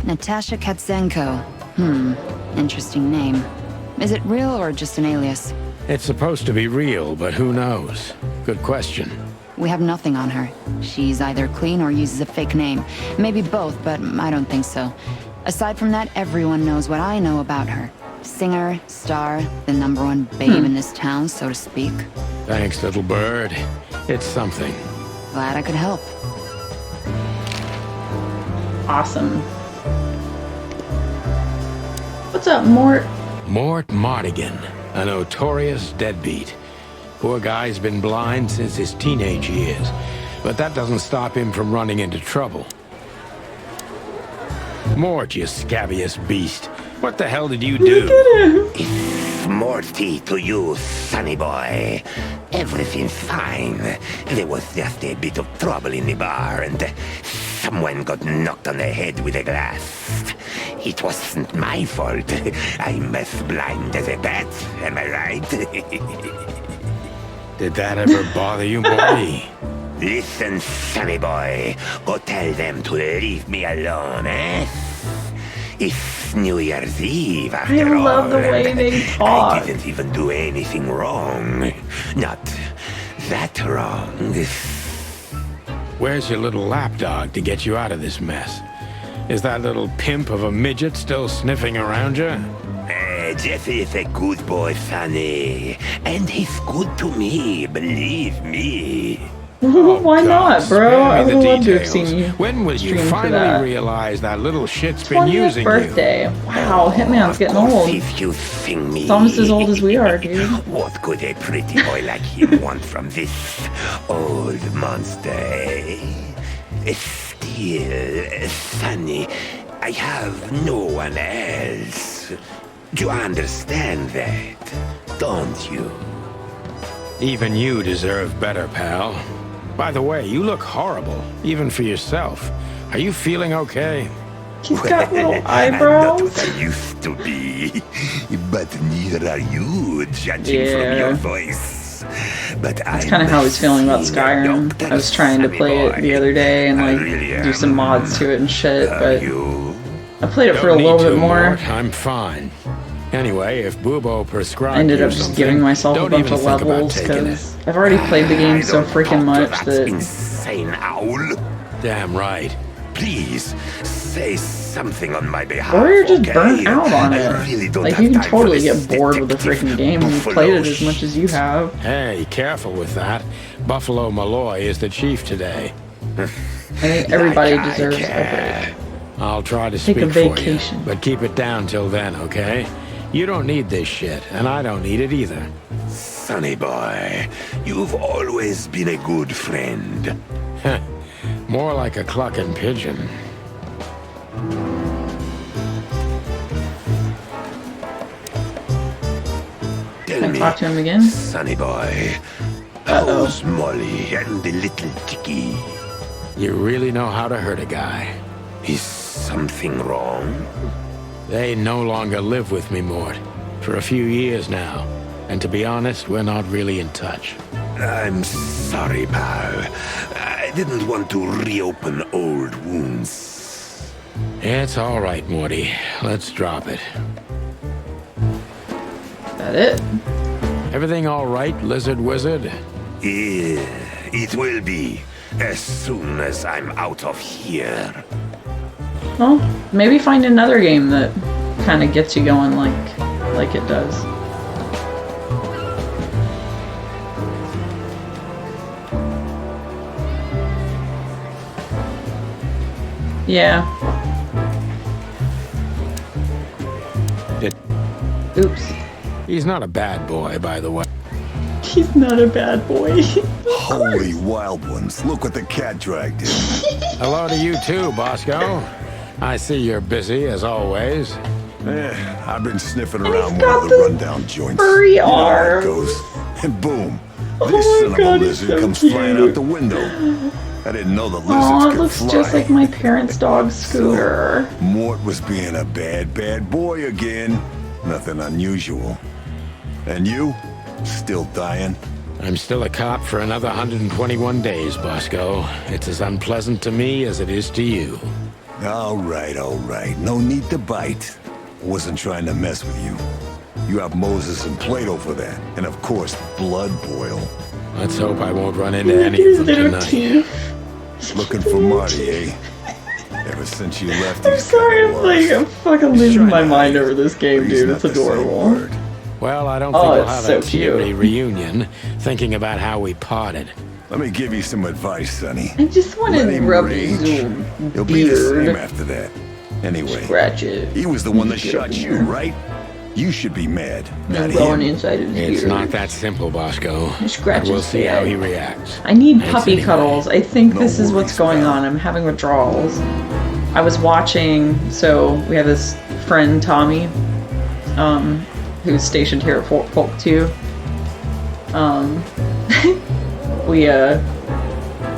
Natasha Katzenko. Interesting name. Is it real or just an alias? It's supposed to be real, but who knows? Good question. We have nothing on her. She's either clean or uses a fake name. Maybe both, but I don't think so. Aside from that, everyone knows what I know about her. Singer, star, the #1 babe in this town, so to speak. Thanks, little bird. It's something. Glad I could help. Awesome. What's up, Mort? Mort Mardigan, a notorious deadbeat. Poor guy's been blind since his teenage years, but that doesn't stop him from running into trouble. Mort, you scabious beast. What the hell did you do? It's Morty to you, sonny boy. Everything's fine. There was just a bit of trouble in the bar, and someone got knocked on the head with a glass. It wasn't my fault. I'm as blind as a bat, am I right? Did that ever bother you, Morty? Listen, sonny boy. Go tell them to leave me alone, eh? It's New Year's Eve, after all. I love the way they talk. I didn't even do anything wrong. Not that wrong. Where's your little lapdog to get you out of this mess? Is that little pimp of a midget still sniffing around you? Jesse is a good boy, Sonny. And he's good to me, believe me. Why not, bro? I would love to have details. seen you. When will you stream for finally that. realize that little shit's been 20th using birthday. Wow, Hitman's getting Of course, old. if you sing me. It's almost as old as we are, dude. What could a pretty boy like him want from this old monster, eh? Still, Sonny, I have no one else. Do you understand that? Don't you? Even you deserve better, pal. By the way, you look horrible, even for yourself. Are you feeling okay? He's got little I'm not eyebrows. what I used to be, but neither are you, judging from Yeah. your voice. But That's kind of how he's feeling about Skyrim. I was trying to play it the other day and like do some mods to it and shit, but I played it for a Don't little need bit to, more. Mort. I'm fine. Anyway, if Bubo prescribed I ended you up just something, giving myself a don't bunch even of think about levels taking it. because I've already played the game so freaking much That that insane owl. Damn right. Please say something on my behalf. or you're just okay? burnt out on I it. really don't Like have you can time for totally this get bored with the freaking game when you played it as much as you have. Hey, careful with that. Buffalo Malloy is the chief today. I think everybody Like I deserves a care. break. I'll try to Take speak a for you, vacation. but keep it down till then, okay? You don't need this shit, and I don't need it either. Sonny boy, you've always been a good friend. More like a clucking pigeon. Tell Can I me, talk to him again? Sonny boy, how's Molly and the little chickie? You really know how to hurt a guy. Is something wrong? They no longer live with me, Mort. For a few years now. And to be honest, we're not really in touch. I'm sorry, pal. I didn't want to reopen old wounds. It's all right, Morty. Let's drop it. That it? Everything all right, Lizard Wizard? Yeah, it will be. as soon as I'm out of here. Well, maybe find another game that kind of gets you going like it does. Yeah. Oops. He's not a bad boy, by the way. He's not a bad boy. Holy wild ones, look what the cat dragged in. Hello to you too, Bosco. I see you're busy, as always. I've been sniffing And around he's one of got the this rundown joints. furry You know how it arms. goes. And boom, Oh this my son of God, a he's lizard so comes cute. flying out the window. I didn't know the lizards Aw, it could looks fly. just like my parents' dog, Scooter. Mort was being a bad boy again. Nothing unusual. And you? Still dying? I'm still a cop for another 121 days, Bosco. It's as unpleasant to me as it is to you. All right. No need to bite. I wasn't trying to mess with you. You have Moses and Plato for that. And of course, Blood Boil. Let's hope I won't run into Look at any his of them little tonight. teeth. Looking for Marty, eh? Ever since you left, I'm he's sorry, kinda lost. I'm fucking He's losing trying my to mind hide over this it, game, but he's dude. not It's to say a adorable. word. Well, I don't Oh, think we'll it's have so a teary cute. reunion, thinking about how we parted. Let me give you some advice, Sonny. I just want Let to him rub rage. his little He'll be the same beard. after that. Anyway, Scratch it. he was the one that Get shot over you, here. right? You should be mad, No not going him. inside his It's beard. not that simple, Bosco. Scratch We'll his see how head. he reacts. I need Thanks puppy anyway. cuddles. I think No this is what's worries, going pal. on. I'm having withdrawals. I was watching, so we have this friend, Tommy, who's stationed here at Folk 2.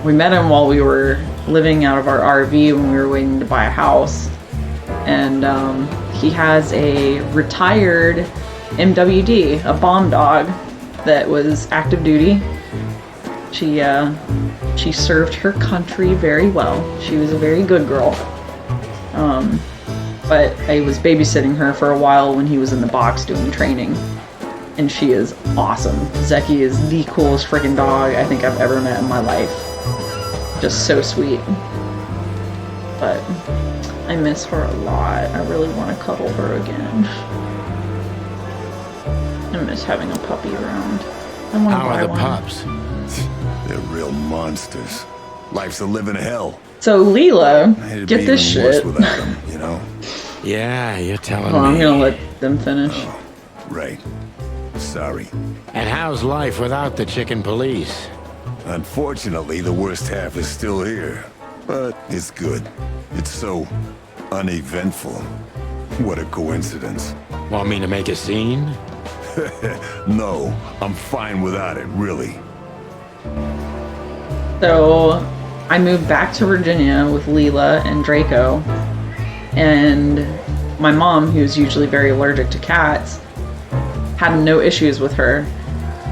We met him while we were living out of our RV when we were waiting to buy a house. And he has a retired MWD, a bomb dog that was active duty. She served her country very well. She was a very good girl. But I was babysitting her for a while when he was in the box doing training. And she is awesome. Zeki is the coolest freaking dog I think I've ever met in my life. Just so sweet. But I miss her a lot. I really want to cuddle her again. I miss having a puppy around. I want to How buy are the one. pups? They're real monsters. Life's a living hell. So Leela, It'd get be this even worse shit. without them, you know? Yeah, you're telling Hold on, I'm me. gonna let them finish. Right. Sorry. And how's life without the chicken police? Unfortunately, the worst half is still here. But it's good. It's so uneventful. What a coincidence. Want me to make a scene? No, I'm fine without it, really. So I moved back to Virginia with Leela and Draco, and my mom, who's usually very allergic to cats, had no issues with her.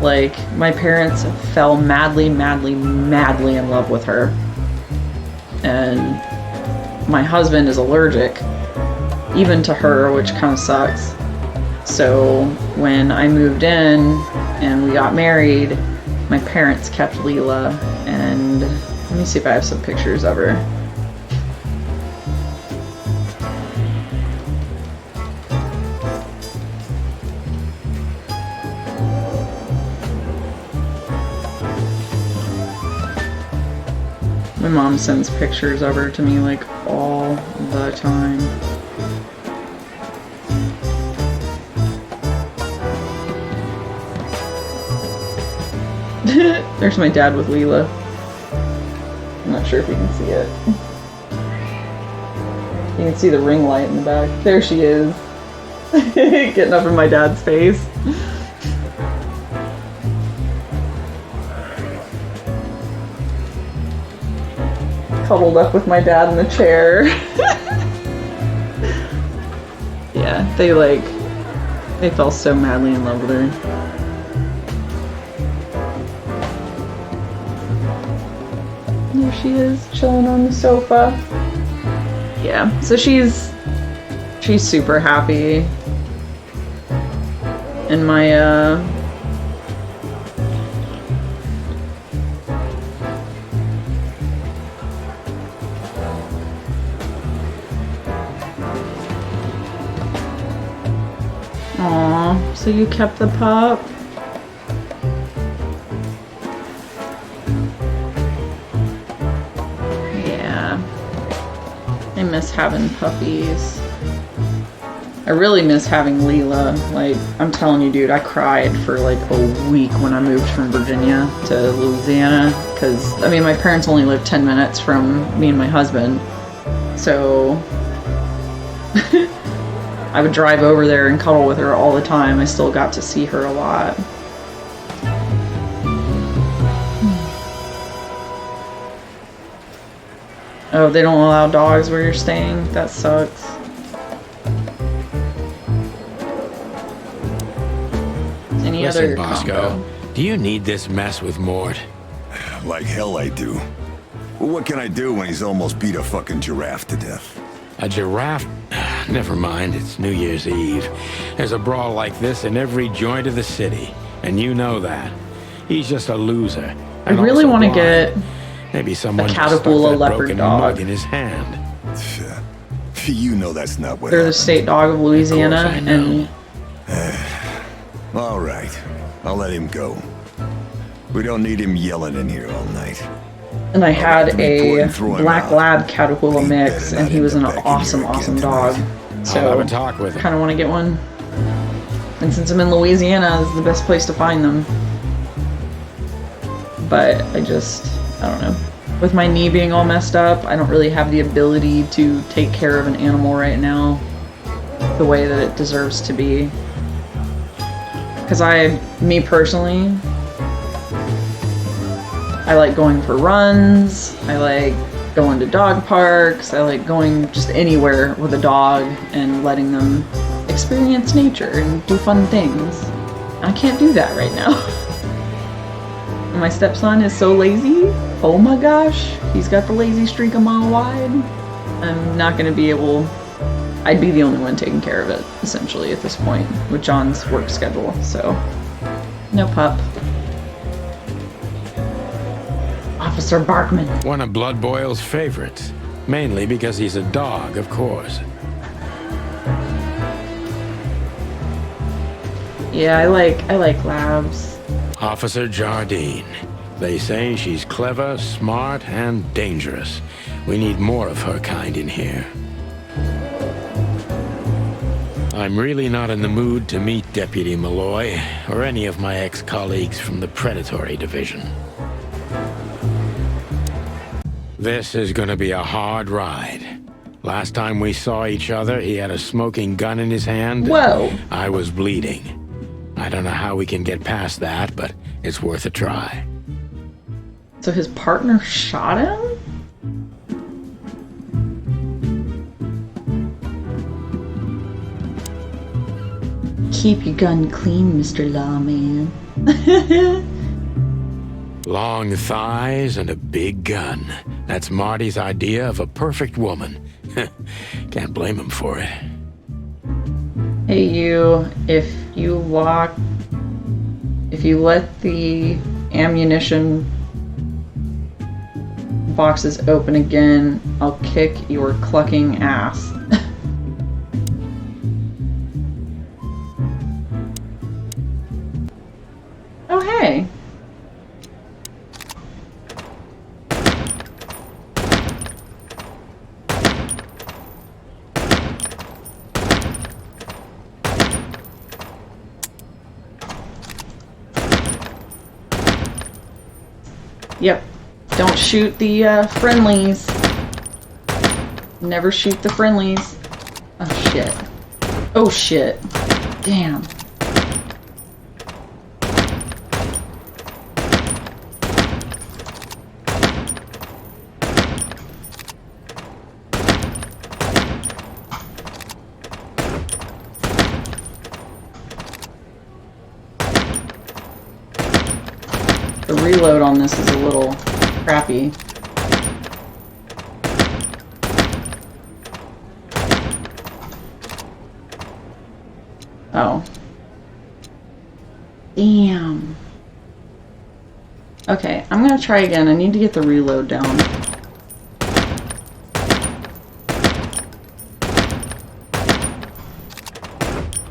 Like, my parents fell madly in love with her. And my husband is allergic, even to her, which kind of sucks. So when I moved in and we got married, my parents kept Leela, and let me see if I have some pictures of her. My mom sends pictures of her to me like all the time. There's my dad with Leela. I'm not sure if you can see it. You can see the ring light in the back. There she is. Getting up in my dad's face. Cuddled up with my dad in the chair. Yeah, they fell so madly in love with her. There she is, chilling on the sofa. Yeah, so she's super happy. And my So you kept the pup? Yeah. I miss having puppies. I really miss having Leela. Like, I'm telling you, dude, I cried for like a week when I moved from Virginia to Louisiana. Because, I mean, my parents only lived 10 minutes from me and my husband. So, I would drive over there and cuddle with her all the time. I still got to see her a lot. Oh, they don't allow dogs where you're staying? That sucks. Any Listen, other Bosco, combo? do you need this mess with Mort? Like hell I do. Well, what can I do when he's almost beat a fucking giraffe to death? A giraffe? Never mind, it's New Year's Eve. There's a brawl like this in every joint of the city, and you know that. He's just a loser. I really want to get maybe someone a just stuck Catahoula that leopard broken dog. mug in his hand. You know that's not what They're the happened. state dog of Louisiana, Of course I know. and All right, I'll let him go. We don't need him yelling in here all night. and I had to report a and throw him black out. lab Catahoula He mix, better and not he was end an up back in awesome, here again awesome dog. tonight. I'll have a So, talk with him. kind of want to get one. And since I'm in Louisiana, it's the best place to find them. But I don't know. With my knee being all messed up, I don't really have the ability to take care of an animal right now the way that it deserves to be. Because me personally, I like going for runs, I like going to dog parks, I like going just anywhere with a dog and letting them experience nature and do fun things. I can't do that right now. And my stepson is so lazy. Oh my gosh, he's got the lazy streak a mile wide. I'm not gonna be able... I'd be the only one taking care of it, essentially, at this point, with John's work schedule, so... No pup. Officer Barkman. One of Blood Boyle's favorites. Mainly because he's a dog, of course. Yeah, I like labs. Officer Jardine. They say she's clever, smart, and dangerous. We need more of her kind in here. I'm really not in the mood to meet Deputy Malloy, or any of my ex-colleagues from the Predatory Division. This is gonna be a hard ride. Last time we saw each other, he had a smoking gun in his hand. Whoa. I was bleeding. I don't know how we can get past that, but it's worth a try. So his partner shot him? Keep your gun clean, Mr. Lawman. Long thighs and a big gun. That's Marty's idea of a perfect woman. Can't blame him for it. Hey you, if you let the ammunition boxes open again, I'll kick your clucking ass. Oh hey. Yep. Don't shoot the friendlies. Never shoot the friendlies. Oh shit. Oh shit. Damn. The reload on this is a little crappy. Oh. Damn. Okay, I'm gonna try again. I need to get the reload down.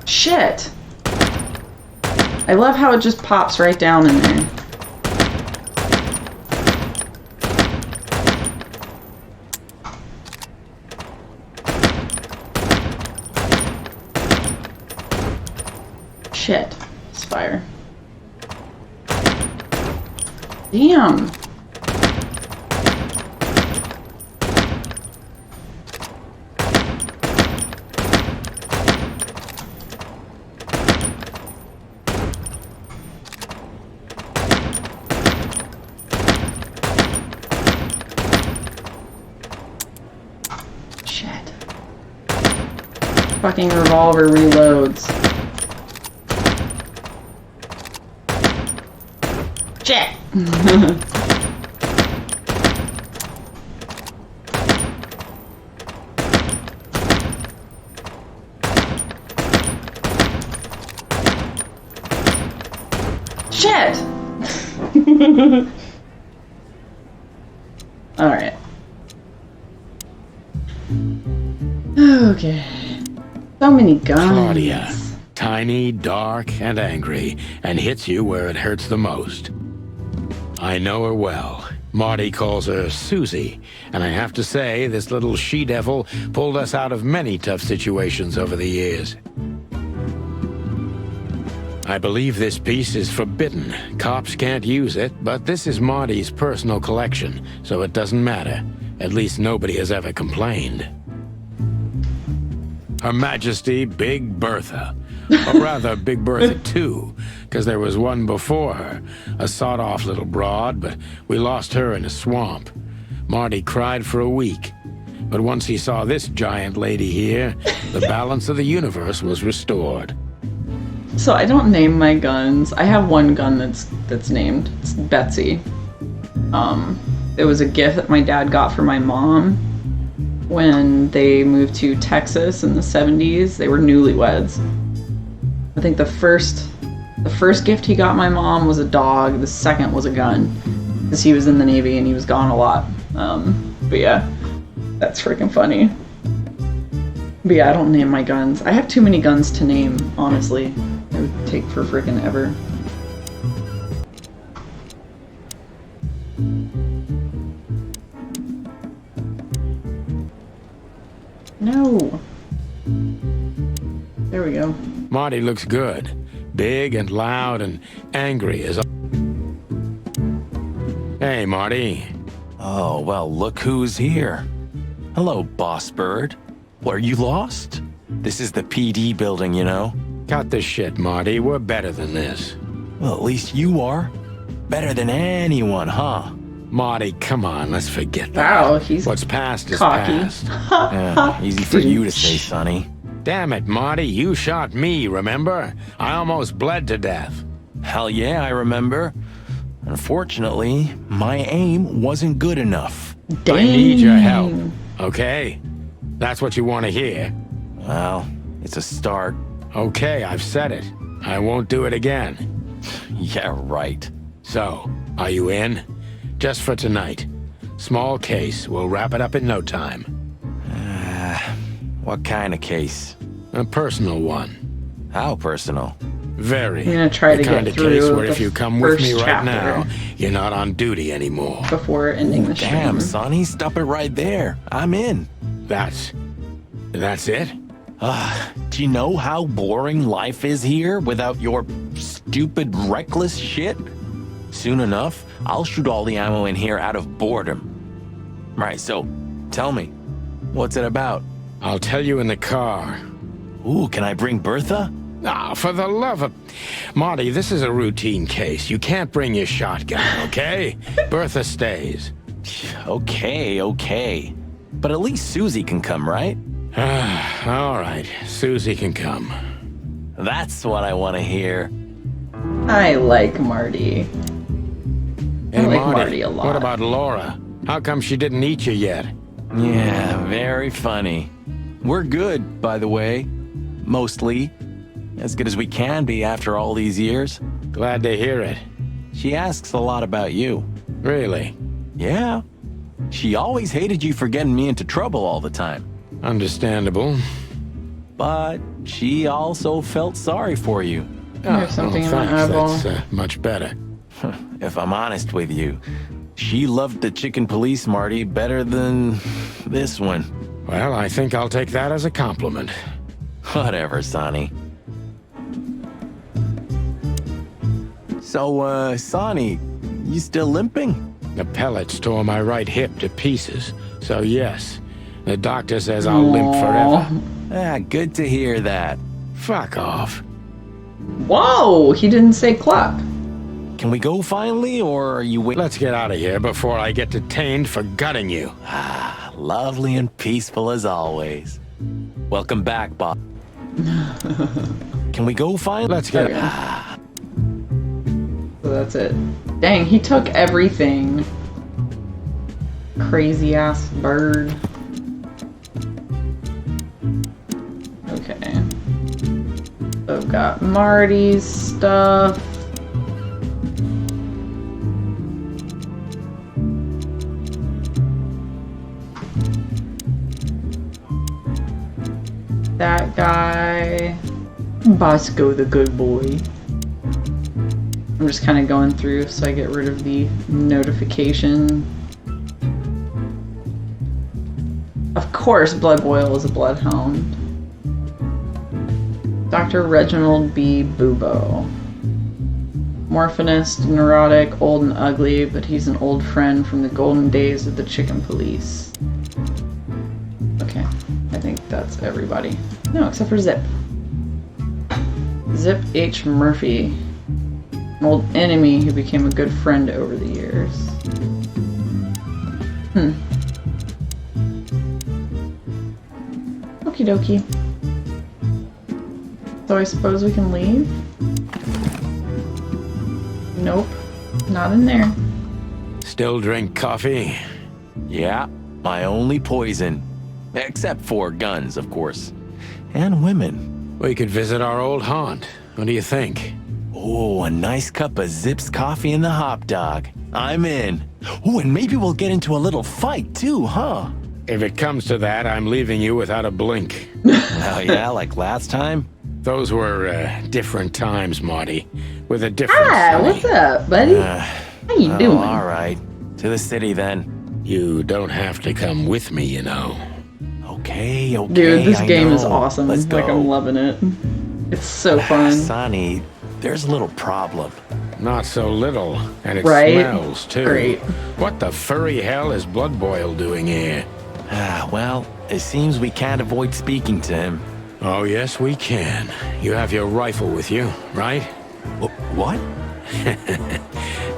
Shit! I love how it just pops right down in there. Shit. It's fire. Damn. Shit. Fucking revolver reloads. Shit. Shit. All right. Okay. So many guns. Claudia. Tiny, dark, and angry, and hits you where it hurts the most. I know her well. Marty calls her Susie, and I have to say, this little she-devil pulled us out of many tough situations over the years. I believe this piece is forbidden. Cops can't use it, but this is Marty's personal collection, so it doesn't matter. At least nobody has ever complained. Her Majesty Big Bertha. Or rather, Big Bertha 2, because there was one before her, a sawed-off little broad, but we lost her in a swamp. Marty cried for a week, but once he saw this giant lady here, the balance of the universe was restored. So I don't name my guns. I have one gun that's named. It's Betsy. It was a gift that my dad got for my mom when they moved to Texas in the 70s. They were newlyweds. I think the first gift he got my mom was a dog. The second was a gun, because he was in the Navy and he was gone a lot. But yeah, that's freaking funny. But yeah, I don't name my guns. I have too many guns to name, honestly. It would take for freaking ever. No. There we go. Marty looks good. Big and loud and angry as... Hey, Marty. Oh, well, look who's here. Hello, Boss Bird. Were you lost? This is the PD building, you know? Cut the shit, Marty. We're better than this. Well, at least you are. Better than anyone, huh? Marty, come on, let's forget that. Wow, he's What's past is cocky. past. Yeah, easy for you to say, Sonny. Damn it, Marty, you shot me, remember? I almost bled to death. Hell yeah, I remember. Unfortunately, my aim wasn't good enough. Dang. I need your help, okay? That's what you want to hear. Well, it's a start. Okay, I've said it. I won't do it again. Yeah, right. So, are you in? Just for tonight. Small case. We'll wrap it up in no time. What kind of case? A personal one. How personal? Very. I'm gonna try the to kind get of case through where if the you come with me first right chapter now, you're not on duty anymore. before ending the stream. Damn, Sonny, stop it right there. I'm in. That's it? Do you know how boring life is here without your stupid, reckless shit? Soon enough, I'll shoot all the ammo in here out of boredom. Right, so, tell me, what's it about? I'll tell you in the car. Ooh, can I bring Bertha? Ah, for the love of... Marty, this is a routine case. You can't bring your shotgun, okay? Bertha stays. Okay. But at least Susie can come, right? All right, Susie can come. That's what I want to hear. I like Marty. Hey, I like Marty a lot. What about Laura? How come she didn't eat you yet? Yeah, very funny. We're good, by the way. Mostly. As good as we can be after all these years. Glad to hear it. She asks a lot about you. Really? Yeah. She always hated you for getting me into trouble all the time. Understandable. But she also felt sorry for you. There's something in my thanks. eyeball. That's much better. If I'm honest with you, she loved the chicken police Marty better than this one. Well, I think I'll take that as a compliment. Whatever, Sonny. So, Sonny, you still limping? The pellets tore my right hip to pieces, so yes. The doctor says I'll limp forever. Ah, good to hear that. Fuck off. Whoa! He didn't say cluck. Can we go finally, or are you waiting? Let's get out of here before I get detained for gutting you. Ah, lovely and peaceful as always. Welcome back, Bob. Can we go finally? Let's get So that's it. Dang, he took everything. Crazy ass bird. Okay. So I've got Marty's stuff. That guy. Bosco the good boy. I'm just kind of going through so I get rid of the notification. Of course, Blood Boil is a bloodhound. Dr. Reginald B. Bubo. Morphinist, neurotic, old and ugly, but he's an old friend from the golden days of the chicken police. Okay, I think that's everybody. No, except for Zip. Zip H. Murphy. An old enemy who became a good friend over the years. Okie dokie. So I suppose we can leave? Nope. Not in there. Still drink coffee? Yeah, my only poison. Except for guns, of course. And women. We could visit our old haunt. What do you think? Oh, a nice cup of Zips coffee and the hot dog. I'm in. Oh, and maybe we'll get into a little fight too, huh? If it comes to that, I'm leaving you without a blink. Oh yeah, like last time? Those were different times, Marty. With a different Hi, Sonny. what's up, buddy? How you doing? All right. To the city then. You don't have to come with me, you know. Okay. Dude, this game is know. awesome. Let's go. Like, I'm loving it. It's so fun. Sonny, there's a little problem. Not so little, and it Right? smells too. Great. What the furry hell is Blood Boil doing here? Well, it seems we can't avoid speaking to him. Oh, yes, we can. You have your rifle with you, right? What?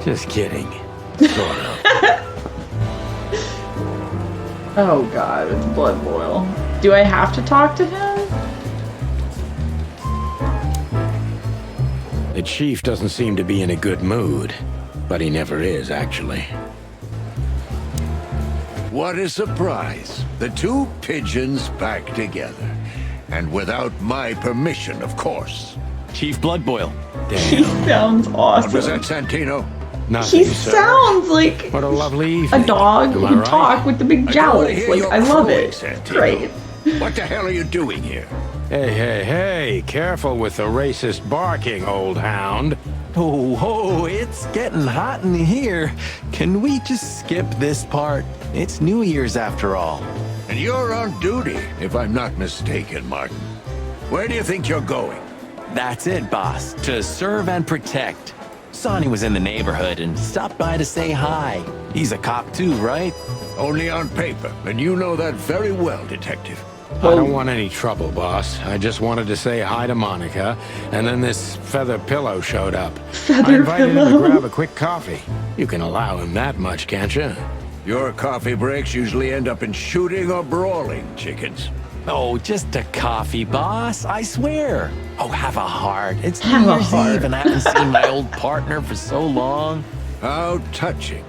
Just kidding. Sort of. Oh god, it's Blood Boil. Do I have to talk to him? The chief doesn't seem to be in a good mood, but he never is, actually. What a surprise. The two pigeons back together. And without my permission, of course. Chief Blood Boil. He sounds awesome. What was that, Santino? Nothing, He sir. sounds like What a lovely evening. a dog Am who I can right? talk with the big I don't want to jowls. hear Like, your I love crowing, it. Santino. Great. What the hell are you doing here? Hey, hey, hey, careful with the racist barking, old hound. Oh, it's getting hot in here. Can we just skip this part? It's New Year's after all. And you're on duty, if I'm not mistaken, Martin. Where do you think you're going? That's it, boss. To serve and protect. Sonny was in the neighborhood and stopped by to say hi. He's a cop too, right? Only on paper, and you know that very well, Detective. I don't want any trouble, boss. I just wanted to say hi to Monica, and then this feather pillow showed up. I invited him to grab a quick coffee. You can allow him that much, can't you? Your coffee breaks usually end up in shooting or brawling, chickens. Oh, just a coffee, boss. I swear. Oh, have a heart. It's Have New a Year's heart. Eve and I haven't seen my old partner for so long. How touching.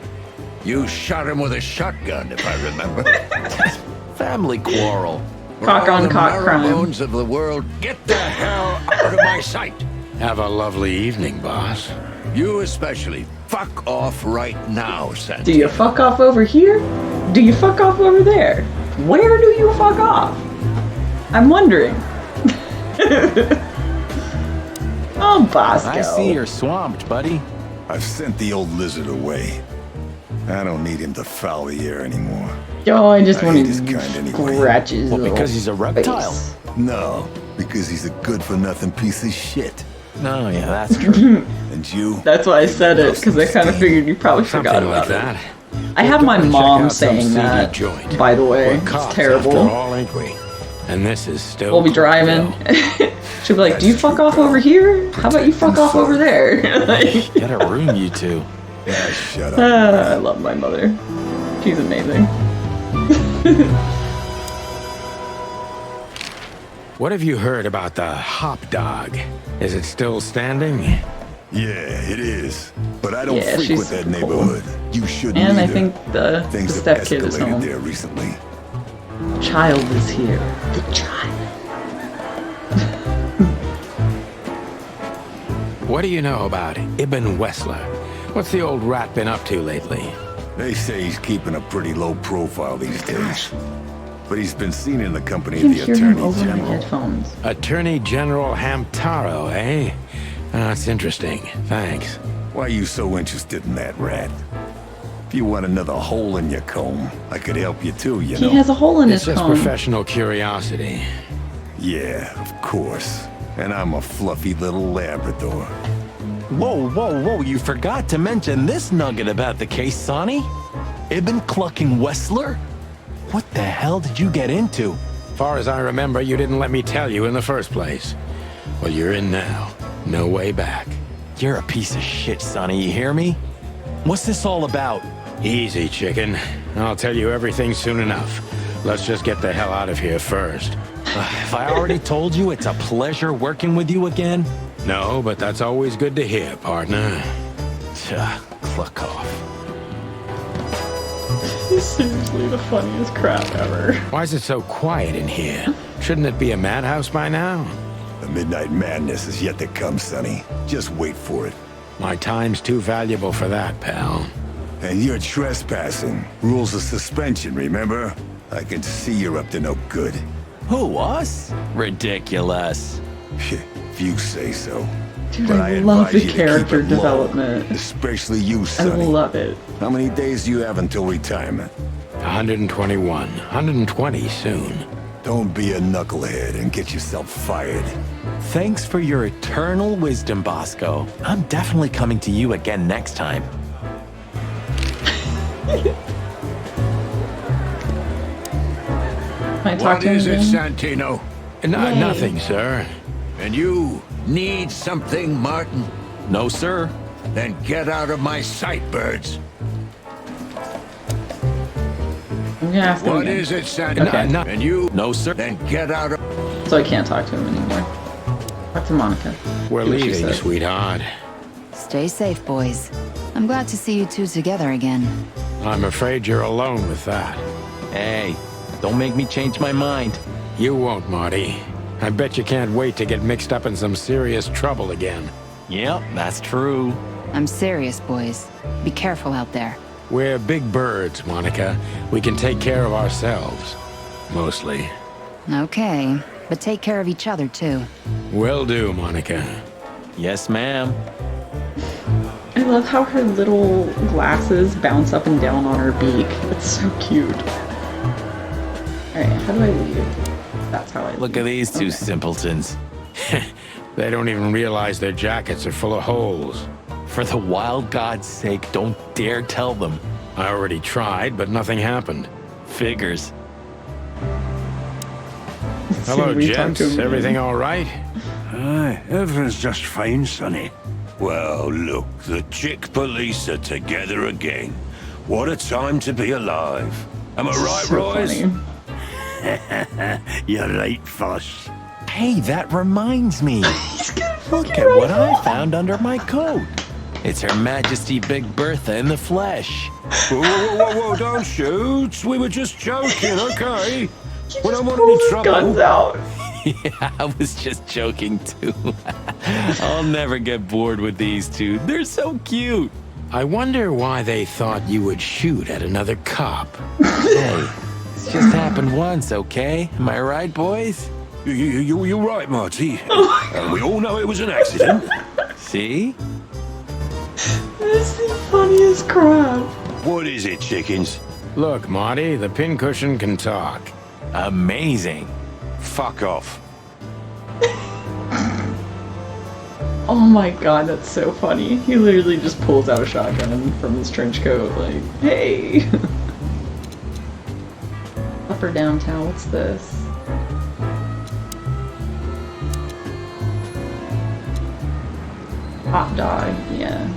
You shot him with a shotgun, if I remember. Family quarrel. Cock For all on the cock crime. marrow-bones of the world, get the hell out of my sight. Have a lovely evening, boss. You especially. Fuck off right now, Santino. Do you fuck off over here? Do you fuck off over there? Where do you fuck off? I'm wondering. Oh, Oh, Bosco. I see you're swamped, buddy. I've sent the old lizard away. I don't need him to foul the air anymore. Yo, I just want hate to his kind anyway. scratch his Well, because little he's a reptile. face. No, because he's a good-for-nothing piece of shit. No, yeah, that's true. And you? That's why I said it, because I kind of figured you probably forgot Something about like it. that. I have my Check mom out some saying seedy that, joint. by the way. We're cops It's terrible. After all, ain't we? And this is still. We'll be driving. She'll be like, do you fuck off over here? How about you fuck off over there? Like, Get a room, you two. Yeah, shut up. I love my mother. She's amazing. What have you heard about the Hop Dog? Is it still standing? Yeah, it is. But I don't Yeah, frequent she's that cool. neighborhood. You shouldn't And I either. think the Things have stepkid is escalated home. there recently. Child is here. The child. What do you know about Ibn Wessler? What's the old rat been up to lately? They say he's keeping a pretty low profile these days. But he's been seen in the company I of can the hear him Attorney over my General. headphones. Attorney General Hamtaro, eh? That's interesting. Thanks. Why are you so interested in that rat? If you want another hole in your comb, I could help you too, you He know. has a hole in It's his just comb. professional curiosity. Yeah, of course. And I'm a fluffy little Labrador. Whoa, whoa, whoa, you forgot to mention this nugget about the case, Sonny. Ibn Clucking Wessler? What the hell did you get into? Far as I remember, you didn't let me tell you in the first place. Well, you're in now. No way back. You're a piece of shit, Sonny, you hear me? What's this all about? Easy, chicken. I'll tell you everything soon enough. Let's just get the hell out of here first. Have I already told you it's a pleasure working with you again? No, but that's always good to hear, partner. Cluck off. He's seriously the funniest crap ever. Why is it so quiet in here? Shouldn't it be a madhouse by now? The midnight madness is yet to come, Sonny. Just wait for it. My time's too valuable for that, pal. And you're trespassing. Rules of suspension, remember? I can see you're up to no good. Who, us? Ridiculous. If you say so. Dude, But I love advise the you to keep character it low, development. especially you, I Sonny. love it. How many days do you have until retirement? 121. 120 soon. Don't be a knucklehead and get yourself fired. Thanks for your eternal wisdom, Bosco. I'm definitely coming to you again next time. Can I talk What to him is it, again? Santino? Nothing, sir. And you need something, Martin? No, sir. Then get out of my sight, birds. I'm gonna ask him What again. is it, Santino? Okay. And you? No, sir. Then get out of... So I can't talk to him anymore. Talk to Monica. We're See what she leaving, says. sweetheart. Stay safe, boys. I'm glad to see you two together again. I'm afraid you're alone with that. Hey, don't make me change my mind. You won't, Marty. I bet you can't wait to get mixed up in some serious trouble again. Yep, that's true. I'm serious, boys. Be careful out there. We're big birds, Monica. We can take care of ourselves. Mostly. Okay, but take care of each other, too. Will do, Monica. Yes, ma'am. I love how her little glasses bounce up and down on her beak. It's so cute. Alright, how do I leave? That's how I Look at these two simpletons. They don't even realize their jackets are full of holes. For the wild God's sake, don't dare tell them. I already tried, but nothing happened. Figures. Hello, we talk gents. to him again. Everything all right? Aye, everything's just fine, Sonny. Well, look, the chick police are together again. What a time to be alive. Am I right, So Royce? funny. You're right, Fuss. Hey, that reminds me. Look at right what I found under my coat. It's Her Majesty Big Bertha in the flesh. Whoa, whoa, whoa, whoa, don't shoot. We were just joking, okay? We don't want Pull any his trouble. guns out. Yeah, I was just joking too. I'll never get bored with these two. They're so cute. I wonder why they thought you would shoot at another cop. Hey, it's just happened once, okay? Am I right, boys? You're right, Marty. And we all know it was an accident. See? That's the funniest crap. What is it, chickens? Look, Marty, the pincushion can talk. Amazing. Fuck off. Oh my god, that's so funny. He literally just pulls out a shotgun from his trench coat, like, hey! Upper downtown, what's this? Hot dog, yeah.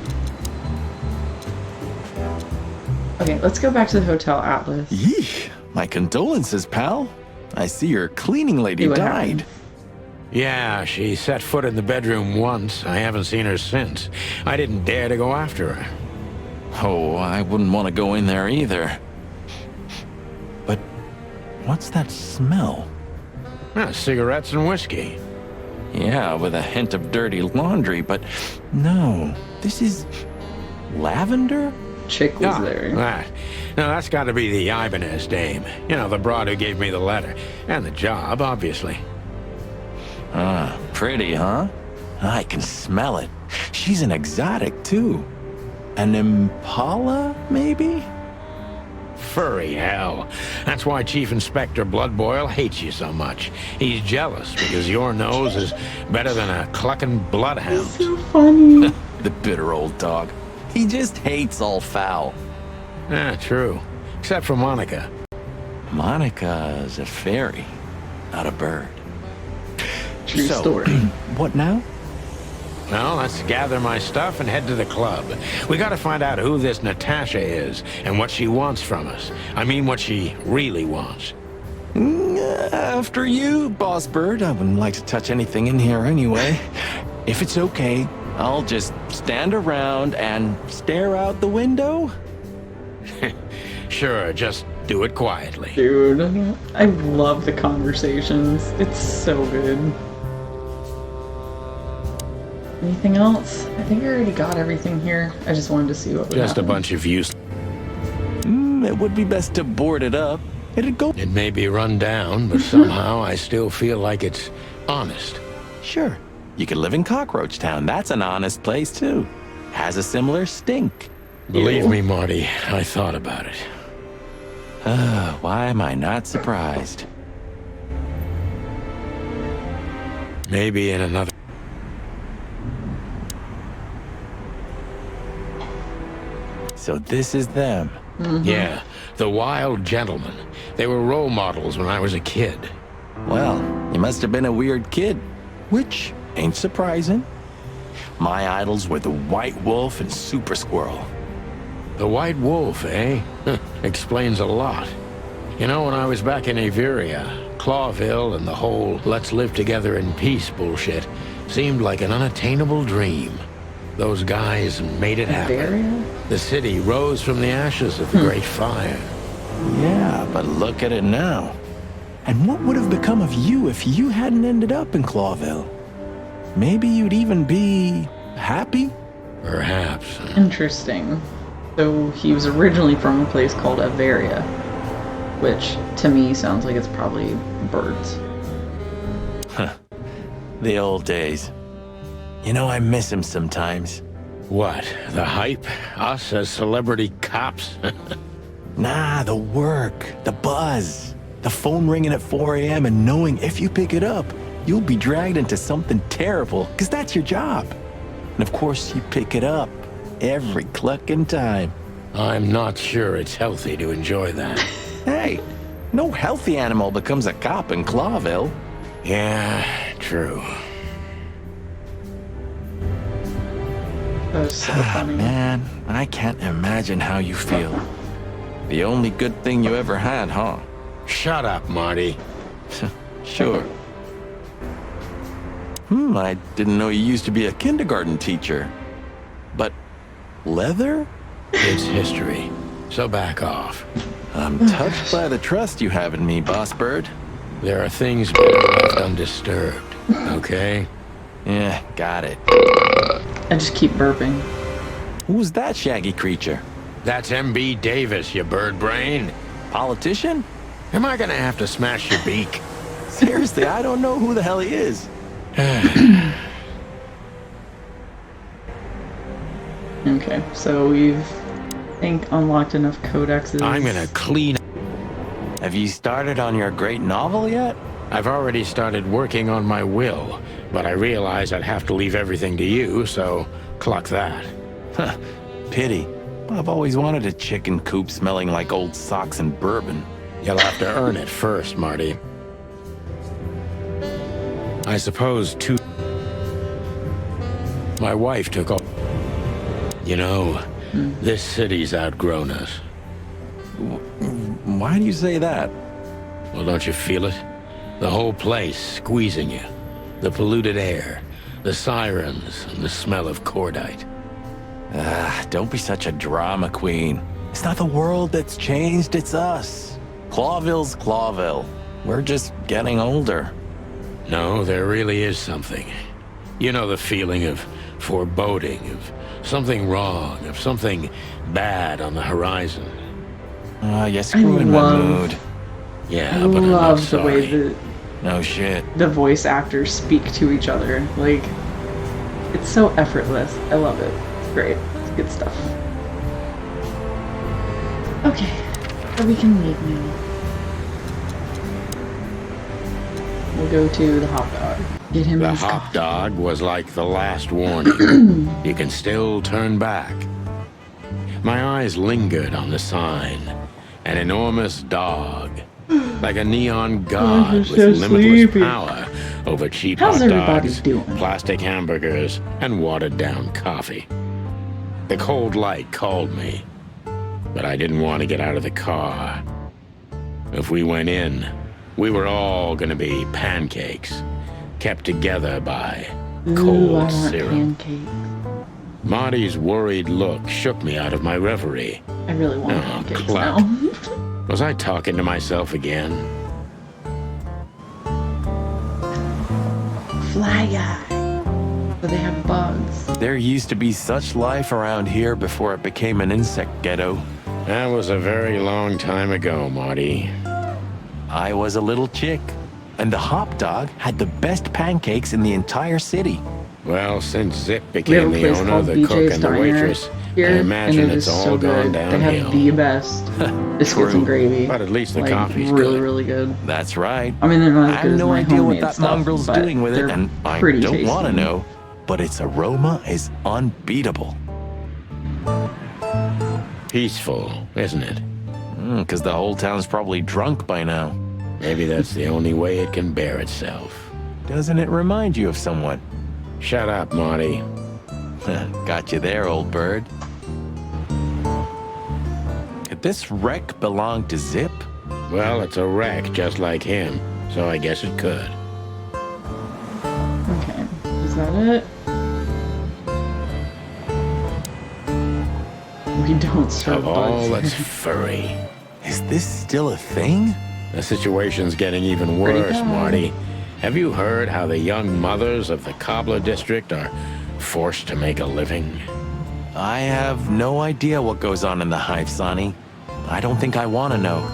Okay, let's go back to the Hotel Atlas. Yeesh. My condolences, pal. I see your cleaning lady See what died. happened. Yeah, she set foot in the bedroom once. I haven't seen her since. I didn't dare to go after her. Oh, I wouldn't want to go in there either. But what's that smell? Cigarettes and whiskey. Yeah, with a hint of dirty laundry, but no. This is lavender? Chick was there. That. Now, that's got to be the Ibanez dame. You know, the broad who gave me the letter. And the job, obviously. Ah, pretty, huh? I can smell it. She's an exotic, too. An Impala, maybe? Furry hell. That's why Chief Inspector Bloodboil hates you so much. He's jealous because your nose is better than a clucking bloodhound. So funny. The bitter old dog. He just hates all foul. Yeah, true. Except for Monica. Monica's a fairy, not a bird. True So, story. What now? Well, let's gather my stuff and head to the club. We gotta find out who this Natasha is and what she wants from us. I mean, what she really wants. After you, Boss Bird. I wouldn't like to touch anything in here anyway. If it's okay, I'll just stand around and stare out the window. Sure, just do it quietly. Dude, I love the conversations. It's so good. Anything else? I think I already got everything here. I just wanted to see what would Just a happen. bunch of use. It would be best to board it up. It'd go... It may be run down, but somehow I still feel like it's honest. Sure. You could live in Cockroach Town. That's an honest place, too. Has a similar stink. Believe me, Marty, I thought about it. Why am I not surprised? Maybe in another... So this is them. Yeah, the Wild Gentlemen. They were role models when I was a kid. Well, you must have been a weird kid. Which ain't surprising. My idols were the White Wolf and Super Squirrel. The White Wolf, eh? Explains a lot. You know, when I was back in Averia, Clawville and the whole let's live together in peace bullshit seemed like an unattainable dream. Those guys made it happen. Averia? The city rose from the ashes of the Great Fire. Yeah, but look at it now. And what would have become of you if you hadn't ended up in Clawville? Maybe you'd even be happy? Perhaps. Interesting. So he was originally from a place called Averia, which to me sounds like it's probably birds. The old days. You know, I miss him sometimes. What? The hype? Us as celebrity cops? Nah, the work, the buzz, the phone ringing at 4 a.m. and knowing if you pick it up, you'll be dragged into something terrible, because that's your job. And of course, you pick it up every clucking time. I'm not sure it's healthy to enjoy that. Hey, no healthy animal becomes a cop in Clawville. Yeah, true. That was so funny. Man, I can't imagine how you feel. The only good thing you ever had, huh? Shut up, Marty. Sure. I didn't know you used to be a kindergarten teacher. But leather? It's history, so back off. I'm touched by the trust you have in me, Boss Bird. There are things better left undisturbed, okay? Yeah, got it. I just keep burping. Who's that shaggy creature? That's M.B. Davis, you bird brain. Politician? Am I gonna have to smash your beak? Seriously, I don't know who the hell he is. Okay, so we've, I think, unlocked enough codexes. I'm gonna clean. Have you started on your great novel yet? I've already started working on my will, but I realized I'd have to leave everything to you, so cluck that. Huh, pity. I've always wanted a chicken coop smelling like old socks and bourbon. You'll have to earn it first, Marty. I suppose my wife took all. You know, this city's outgrown us. Why do you say that? Well, don't you feel it? The whole place squeezing you. The polluted air, the sirens, and the smell of cordite. Don't be such a drama queen. It's not the world that's changed, it's us. Clawville's Clawville. We're just getting older. No, there really is something. You know the feeling of foreboding, of something wrong, of something bad on the horizon. You're screwing my mood. Yeah, I but I'm not love the way sorry. that No shit. the voice actors speak to each other. Like, it's so effortless. I love it. It's great. It's good stuff. Okay, so we can leave now. We'll go to the hot dog. Get him The his hot coffee. dog was like the last warning. You can still turn back. My eyes lingered on the sign. An enormous dog. Like a neon god you're with so limitless sleepy. power over cheap How's hot everybody dogs, doing? plastic hamburgers, and watered-down coffee. The cold light called me, but I didn't want to get out of the car. If we went in, we were all gonna be pancakes, kept together by Ooh, I cold want syrup. pancakes. Marty's worried look shook me out of my reverie. I really want Oh, pancakes cluck. now. Was I talking to myself again? Fly guy. But they have bugs. There used to be such life around here before it became an insect ghetto. That was a very long time ago, Marty. I was a little chick, and the hop dog had the best pancakes in the entire city. Well, since Zip We have became a the place owner, called the cook, BJ's and the Diner waitress, here, I imagine and it it's is all so gone good. They have downhill. the best biscuits and gravy. But at least the like, coffee's really, good. really good. That's right. I mean, they're not as I good have as no my idea what homemade that stuff, mongrel's but doing with it, they're and I pretty don't want to tasty. know. But its aroma is unbeatable. Peaceful, isn't it? Because the whole town's probably drunk by now. Maybe that's the only way it can bear itself. Doesn't it remind you of someone? Shut up, Marty. Got you there, old bird. Could this wreck belong to Zip? Well, it's a wreck just like him, so I guess it could. Okay, is that it? We don't serve Of all bugs. that's furry. Is this still a thing? The situation's getting even Pretty worse, bad. Marty. Have you heard how the young mothers of the Cobbler District are forced to make a living? I have no idea what goes on in the hive, Sonny. I don't think I want to know.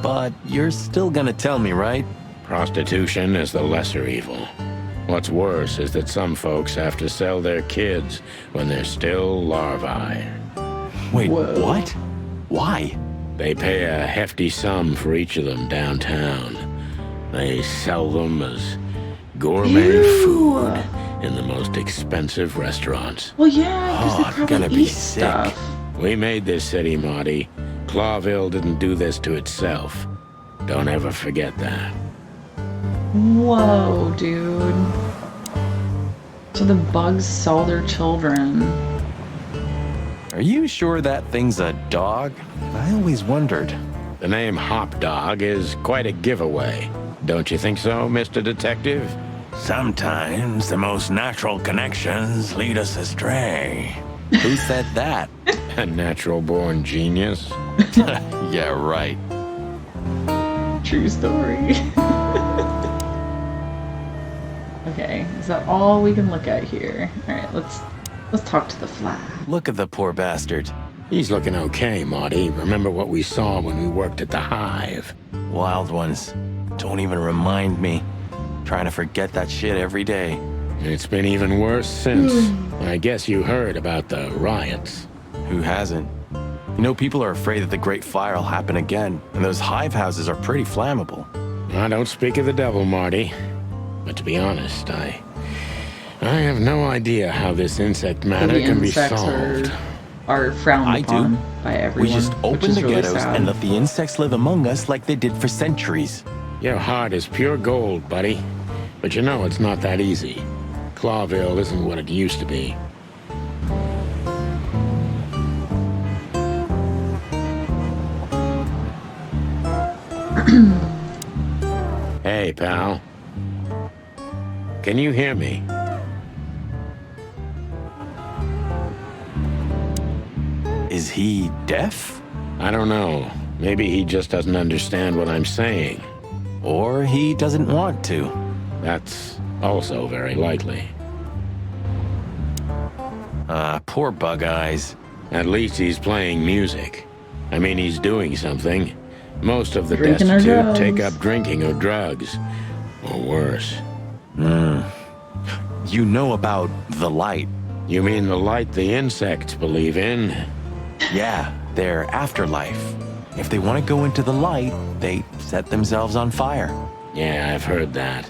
But you're still gonna tell me, right? Prostitution is the lesser evil. What's worse is that some folks have to sell their kids when they're still larvae. Wait, Whoa. what? Why? They pay a hefty sum for each of them downtown. They sell them as gourmet Ew. food in the most expensive restaurants. Well, yeah, because Oh, they I'm probably gonna be eat sick. stuff. We made this city, Marty. Clawville didn't do this to itself. Don't ever forget that. Whoa, dude. So the bugs sell their children. Are you sure that thing's a dog? I always wondered. The name Hop Dog is quite a giveaway. Don't you think so, Mr. Detective? Sometimes the most natural connections lead us astray. Who said that? A natural-born genius. Yeah, right. True story. Okay, is that all we can look at here? All right, let's talk to the fly. Look at the poor bastard. He's looking okay, Marty. Remember what we saw when we worked at the Hive? Wild ones. Don't even remind me. Trying to forget that shit every day. It's been even worse since. I guess you heard about the riots. Who hasn't? You know, people are afraid that the Great Fire will happen again, and those hive houses are pretty flammable. I don't speak of the devil, Marty. But to be honest, I have no idea how this insect matter The can be insects solved. are frowned I upon do. by everyone. We just which open is the really ghettos sad. and let the insects live among us like they did for centuries. Your heart is pure gold, buddy. But you know it's not that easy. Clawville isn't what it used to be. Hey, pal. Can you hear me? Is he deaf? I don't know. Maybe he just doesn't understand what I'm saying. Or he doesn't want to. That's also very likely. Poor Bug Eyes. At least he's playing music. I mean, he's doing something. Most of the Drinking or destitute drugs. take up drinking or drugs. Or worse. You know about the light. You mean the light the insects believe in? Yeah, their afterlife. If they want to go into the light, they set themselves on fire. Yeah, I've heard that.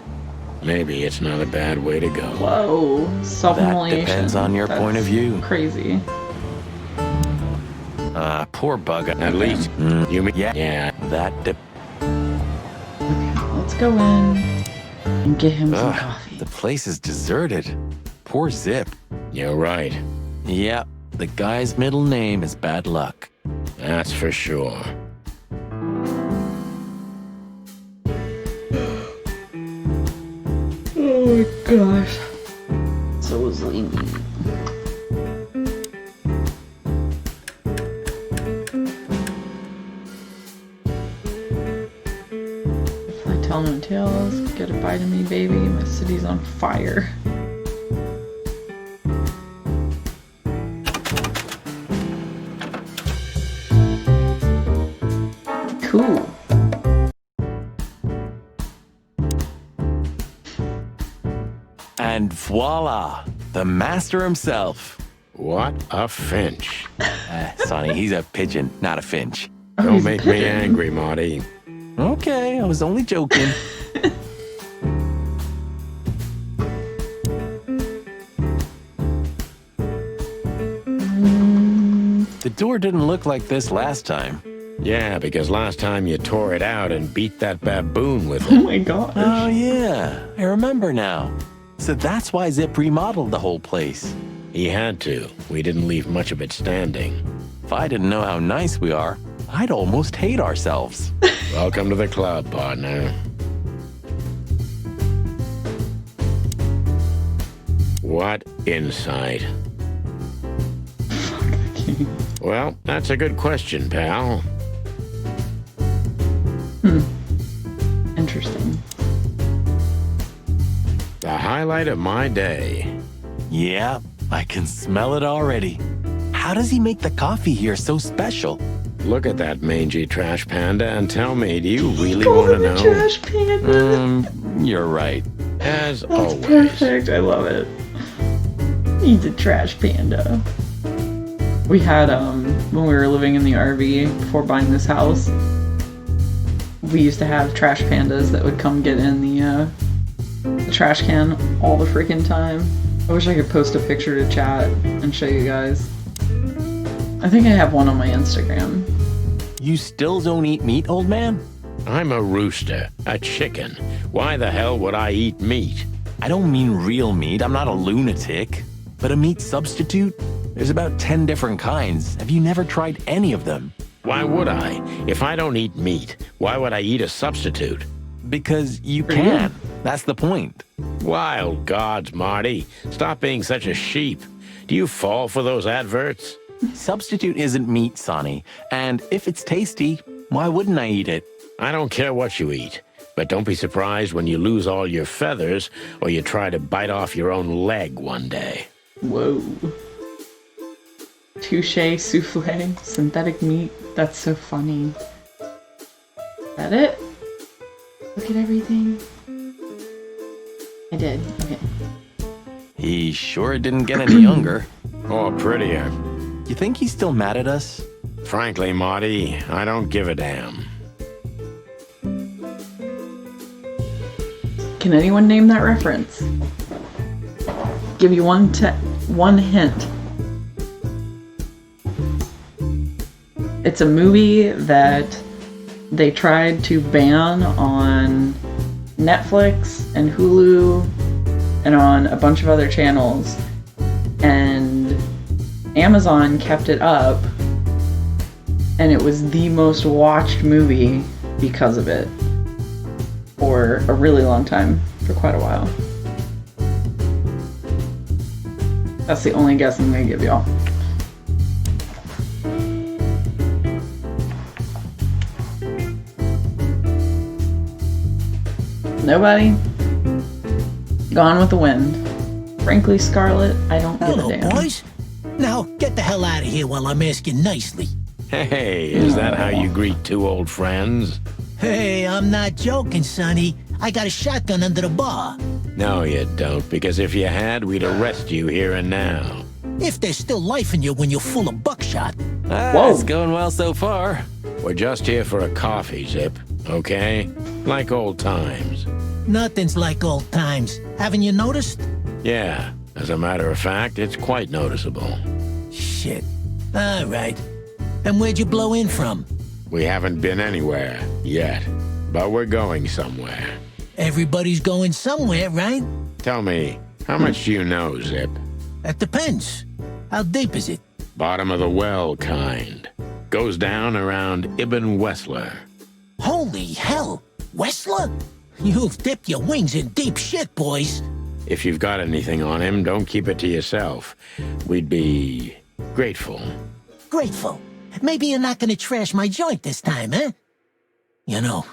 Maybe it's not a bad way to go. Whoa, self-immolation. depends on your point of view. Crazy. Poor Bug Eyes. At least, you mean... Yeah, that Let's go in and get him some Ugh, coffee. the place is deserted. Poor Zip. You're right. Yep, the guy's middle name is Bad Luck. That's for sure. Oh my gosh. So sleepy. If I tell no tales, get a bite of me, baby. My city's on fire. Cool. And voila, the master himself. What a finch. Sonny, he's a pigeon, not a finch. Don't he's a make me pigeon. angry, Marty. Okay, I was only joking. The door didn't look like this last time. Yeah, because last time you tore it out and beat that baboon with Oh it. my gosh. Oh yeah, I remember now. So that's why Zip remodeled the whole place. He had to. We didn't leave much of it standing. If I didn't know how nice we are, I'd almost hate ourselves. Welcome to the club, partner. What insight? Well, that's a good question, pal. Interesting. The highlight of my day. Yeah, I can smell it already. How does he make the coffee here so special? Look at that mangy trash panda and tell me, do you really Call want him to a know? trash panda. You're right. As That's always. perfect. I love it. He's a trash panda. We had, when we were living in the RV before buying this house, we used to have trash pandas that would come get in the trash can all the freaking time. I wish I could post a picture to chat and show you guys. I think I have one on my Instagram. You still don't eat meat, old man? I'm a rooster, a chicken. Why the hell would I eat meat? I don't mean real meat. I'm not a lunatic. But a meat substitute? There's about 10 different kinds. Have you never tried any of them? Why would I? If I don't eat meat, why would I eat a substitute? Because you can. That's the point. Wild gods, Marty. Stop being such a sheep. Do you fall for those adverts? Substitute isn't meat, Sonny. And if it's tasty, why wouldn't I eat it? I don't care what you eat, but don't be surprised when you lose all your feathers or you try to bite off your own leg one day. Whoa. Touche souffle, synthetic meat. That's so funny. Is that it? Look at everything. I did. Okay. He sure didn't get any younger. Or prettier. You think he's still mad at us? Frankly, Marty, I don't give a damn. Can anyone name that reference? Give you one hint. It's a movie that they tried to ban on Netflix and Hulu and on a bunch of other channels, and Amazon kept it up, and it was the most watched movie because of it for a really long time, for quite a while. That's the only guess I'm gonna give y'all. Nobody? Gone with the Wind. Frankly, Scarlet, I don't give a damn. Hello, boys. Now, get the hell out of here while I'm asking nicely. Hey, is that how you greet two old friends? Hey, I'm not joking, Sonny. I got a shotgun under the bar. No, you don't, because if you had, we'd arrest you here and now. If there's still life in you when you're full of buckshot. It's going well so far. We're just here for a coffee, Zip, okay? Like old times. Nothing's like old times. Haven't you noticed? Yeah, as a matter of fact, it's quite noticeable. Shit. All right. And where'd you blow in from? We haven't been anywhere yet, but we're going somewhere. Everybody's going somewhere, right? Tell me, how much do you know, Zip? That depends. How deep is it? Bottom of the well kind. Goes down around Ibn Wessler. Holy hell! Wessler? You've dipped your wings in deep shit, boys. If you've got anything on him, don't keep it to yourself. We'd be grateful. Grateful? Maybe you're not gonna trash my joint this time, eh? You know,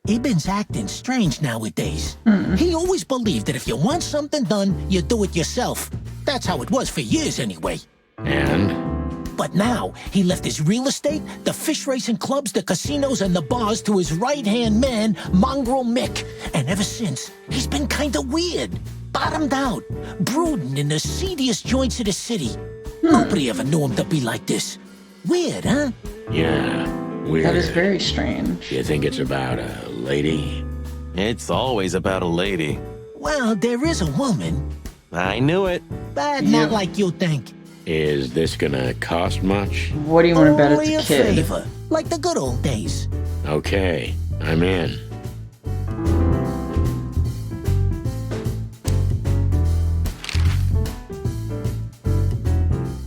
Ibn's acting strange nowadays. He always believed that if you want something done, you do it yourself. That's how it was for years anyway. And? But now, he left his real estate, the fish racing clubs, the casinos, and the bars to his right-hand man, Mongrel Mick. And ever since, he's been kinda weird. Bottomed out, brooding in the seediest joints of the city. Nobody ever knew him to be like this. Weird, huh? Yeah, weird. That is very strange. You think it's about a lady? It's always about a lady. Well, there is a woman. I knew it. But not like you think. Is this gonna cost much? What do you want to bet Only it's a kid? favor, like the good old days. Okay, I'm in.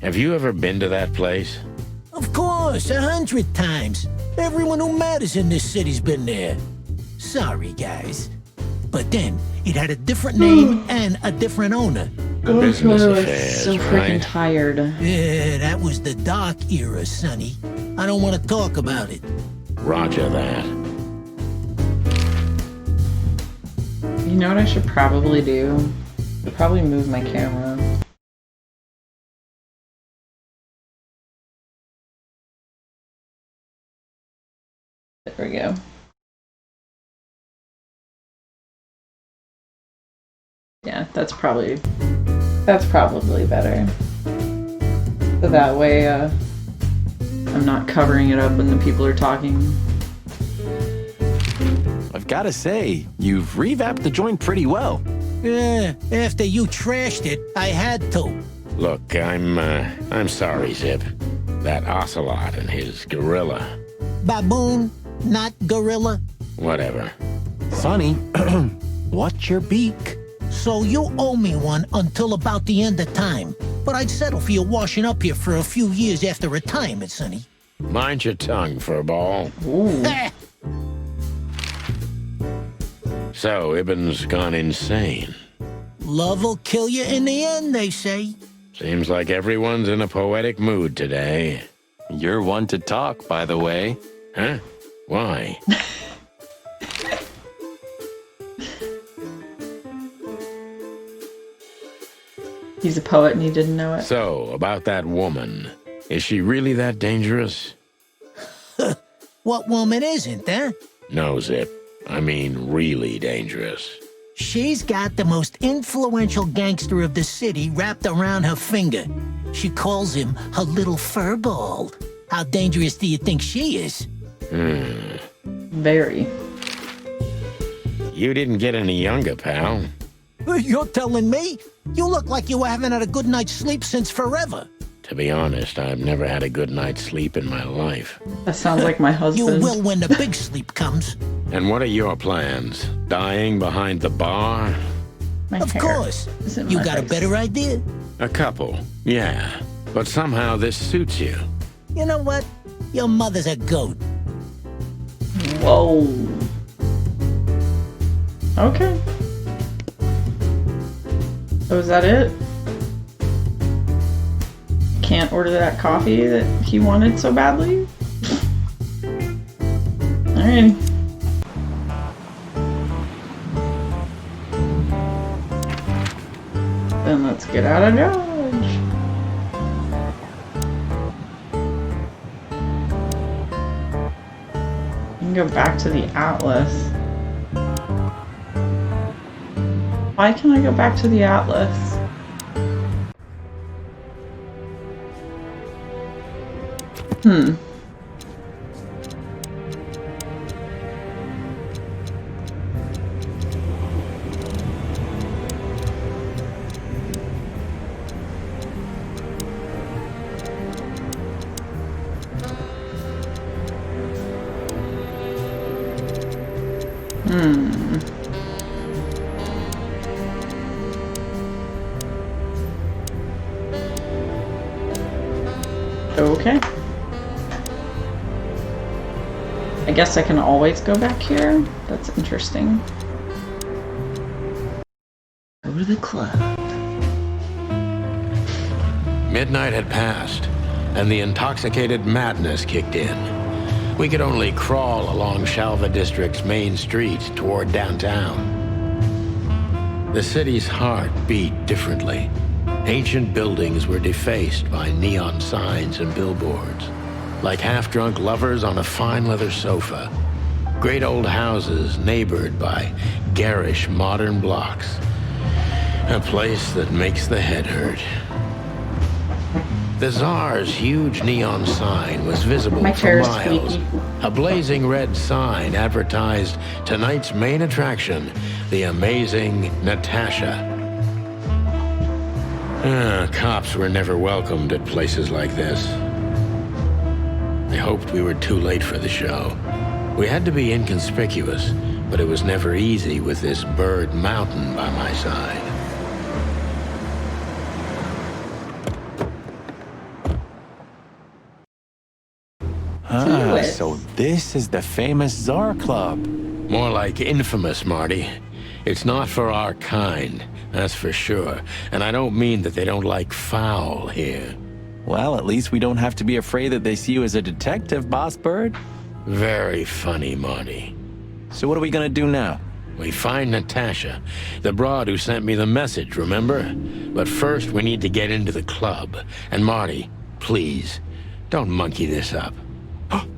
Have you ever been to that place? Of course, 100 times. Everyone who matters in this city's been there. Sorry, guys. But then, it had a different name and a different owner. The business affairs, so freaking right? tired. Yeah, that was the dark era, Sonny. I don't want to talk about it. Roger that. You know what I should probably do? I'd probably move my camera. There we go. Yeah, that's probably better. So that way, I'm not covering it up when the people are talking. I've got to say, you've revamped the joint pretty well. Yeah, after you trashed it, I had to. Look, I'm sorry, Zip. That ocelot and his gorilla. Baboon, not gorilla. Whatever. Sonny, what's your beak? So you owe me one until about the end of time. But I'd settle for you washing up here for a few years after retirement, Sonny. Mind your tongue, furball. Ooh. So, Ibn's gone insane. Love will kill you in the end, they say. Seems like everyone's in a poetic mood today. You're one to talk, by the way. Huh? Why? He's a poet and he didn't know it. So, about that woman. Is she really that dangerous? What woman isn't, eh? No, Zip. I mean really dangerous. She's got the most influential gangster of the city wrapped around her finger. She calls him her little furball. How dangerous do you think she is? Very. You didn't get any younger, pal. You're telling me? You look like you haven't had a good night's sleep since forever. To be honest, I've never had a good night's sleep in my life. That sounds like my You husband. will when the big sleep comes. And what are your plans? Dying behind the bar? My Of hair course. is in You my got a face. better idea? A couple, yeah. But somehow this suits you. You know what? Your mother's a goat. Whoa. Okay. So is that it? Can't order that coffee that he wanted so badly? Alright. Then let's get out of Dodge. You can go back to the Atlas. Why can't I go back to the Atlas? Okay. I guess I can always go back here. That's interesting. Go to the club. Midnight had passed, and the intoxicated madness kicked in. We could only crawl along Shalva District's main street toward downtown. The city's heart beat differently. Ancient buildings were defaced by neon signs and billboards, like half-drunk lovers on a fine leather sofa. Great old houses neighbored by garish modern blocks. A place that makes the head hurt. The Tsar's huge neon sign was visible My for chair is miles. squeaky. A blazing red sign advertised tonight's main attraction, the amazing Natasha. Cops were never welcomed at places like this. I hoped we were too late for the show. We had to be inconspicuous, but it was never easy with this bird mountain by my side. So this is the famous Tsar Club. More like infamous, Marty. It's not for our kind, that's for sure. And I don't mean that they don't like foul here. Well, at least we don't have to be afraid that they see you as a detective, Boss Bird. Very funny, Marty. So what are we gonna do now? We find Natasha, the broad who sent me the message, remember? But first we need to get into the club. And Marty, please, don't monkey this up.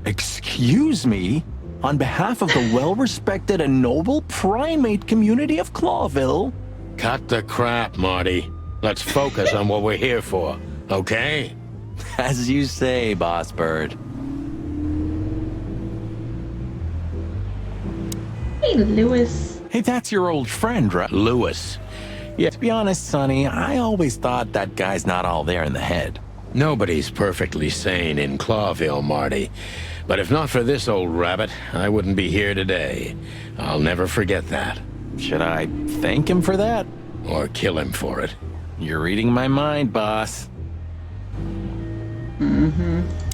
Excuse me? On behalf of the well-respected and noble primate community of Clawville? Cut the crap, Marty. Let's focus on what we're here for, okay? As you say, Boss Bird. Hey, Lewis. Hey, that's your old friend, right? Lewis. Yeah, to be honest, Sonny, I always thought that guy's not all there in the head. Nobody's perfectly sane in Clawville, Marty. But if not for this old rabbit, I wouldn't be here today. I'll never forget that. Should I thank him for that? Or kill him for it. You're reading my mind, boss.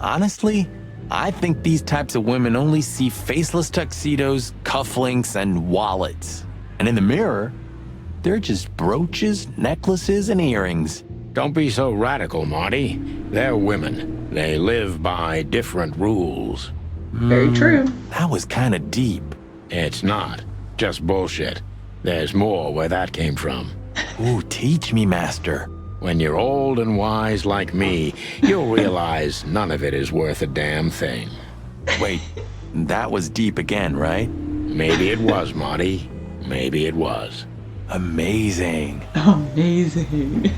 Honestly, I think these types of women only see faceless tuxedos, cufflinks, and wallets. And in the mirror, they're just brooches, necklaces, and earrings. Don't be so radical, Marty. They're women. They live by different rules. Very true. That was kind of deep. It's not. Just bullshit. There's more where that came from. Ooh, teach me, Master. When you're old and wise like me, you'll realize none of it is worth a damn thing. Wait, that was deep again, right? Maybe it was, Marty. Maybe it was. Amazing. Amazing.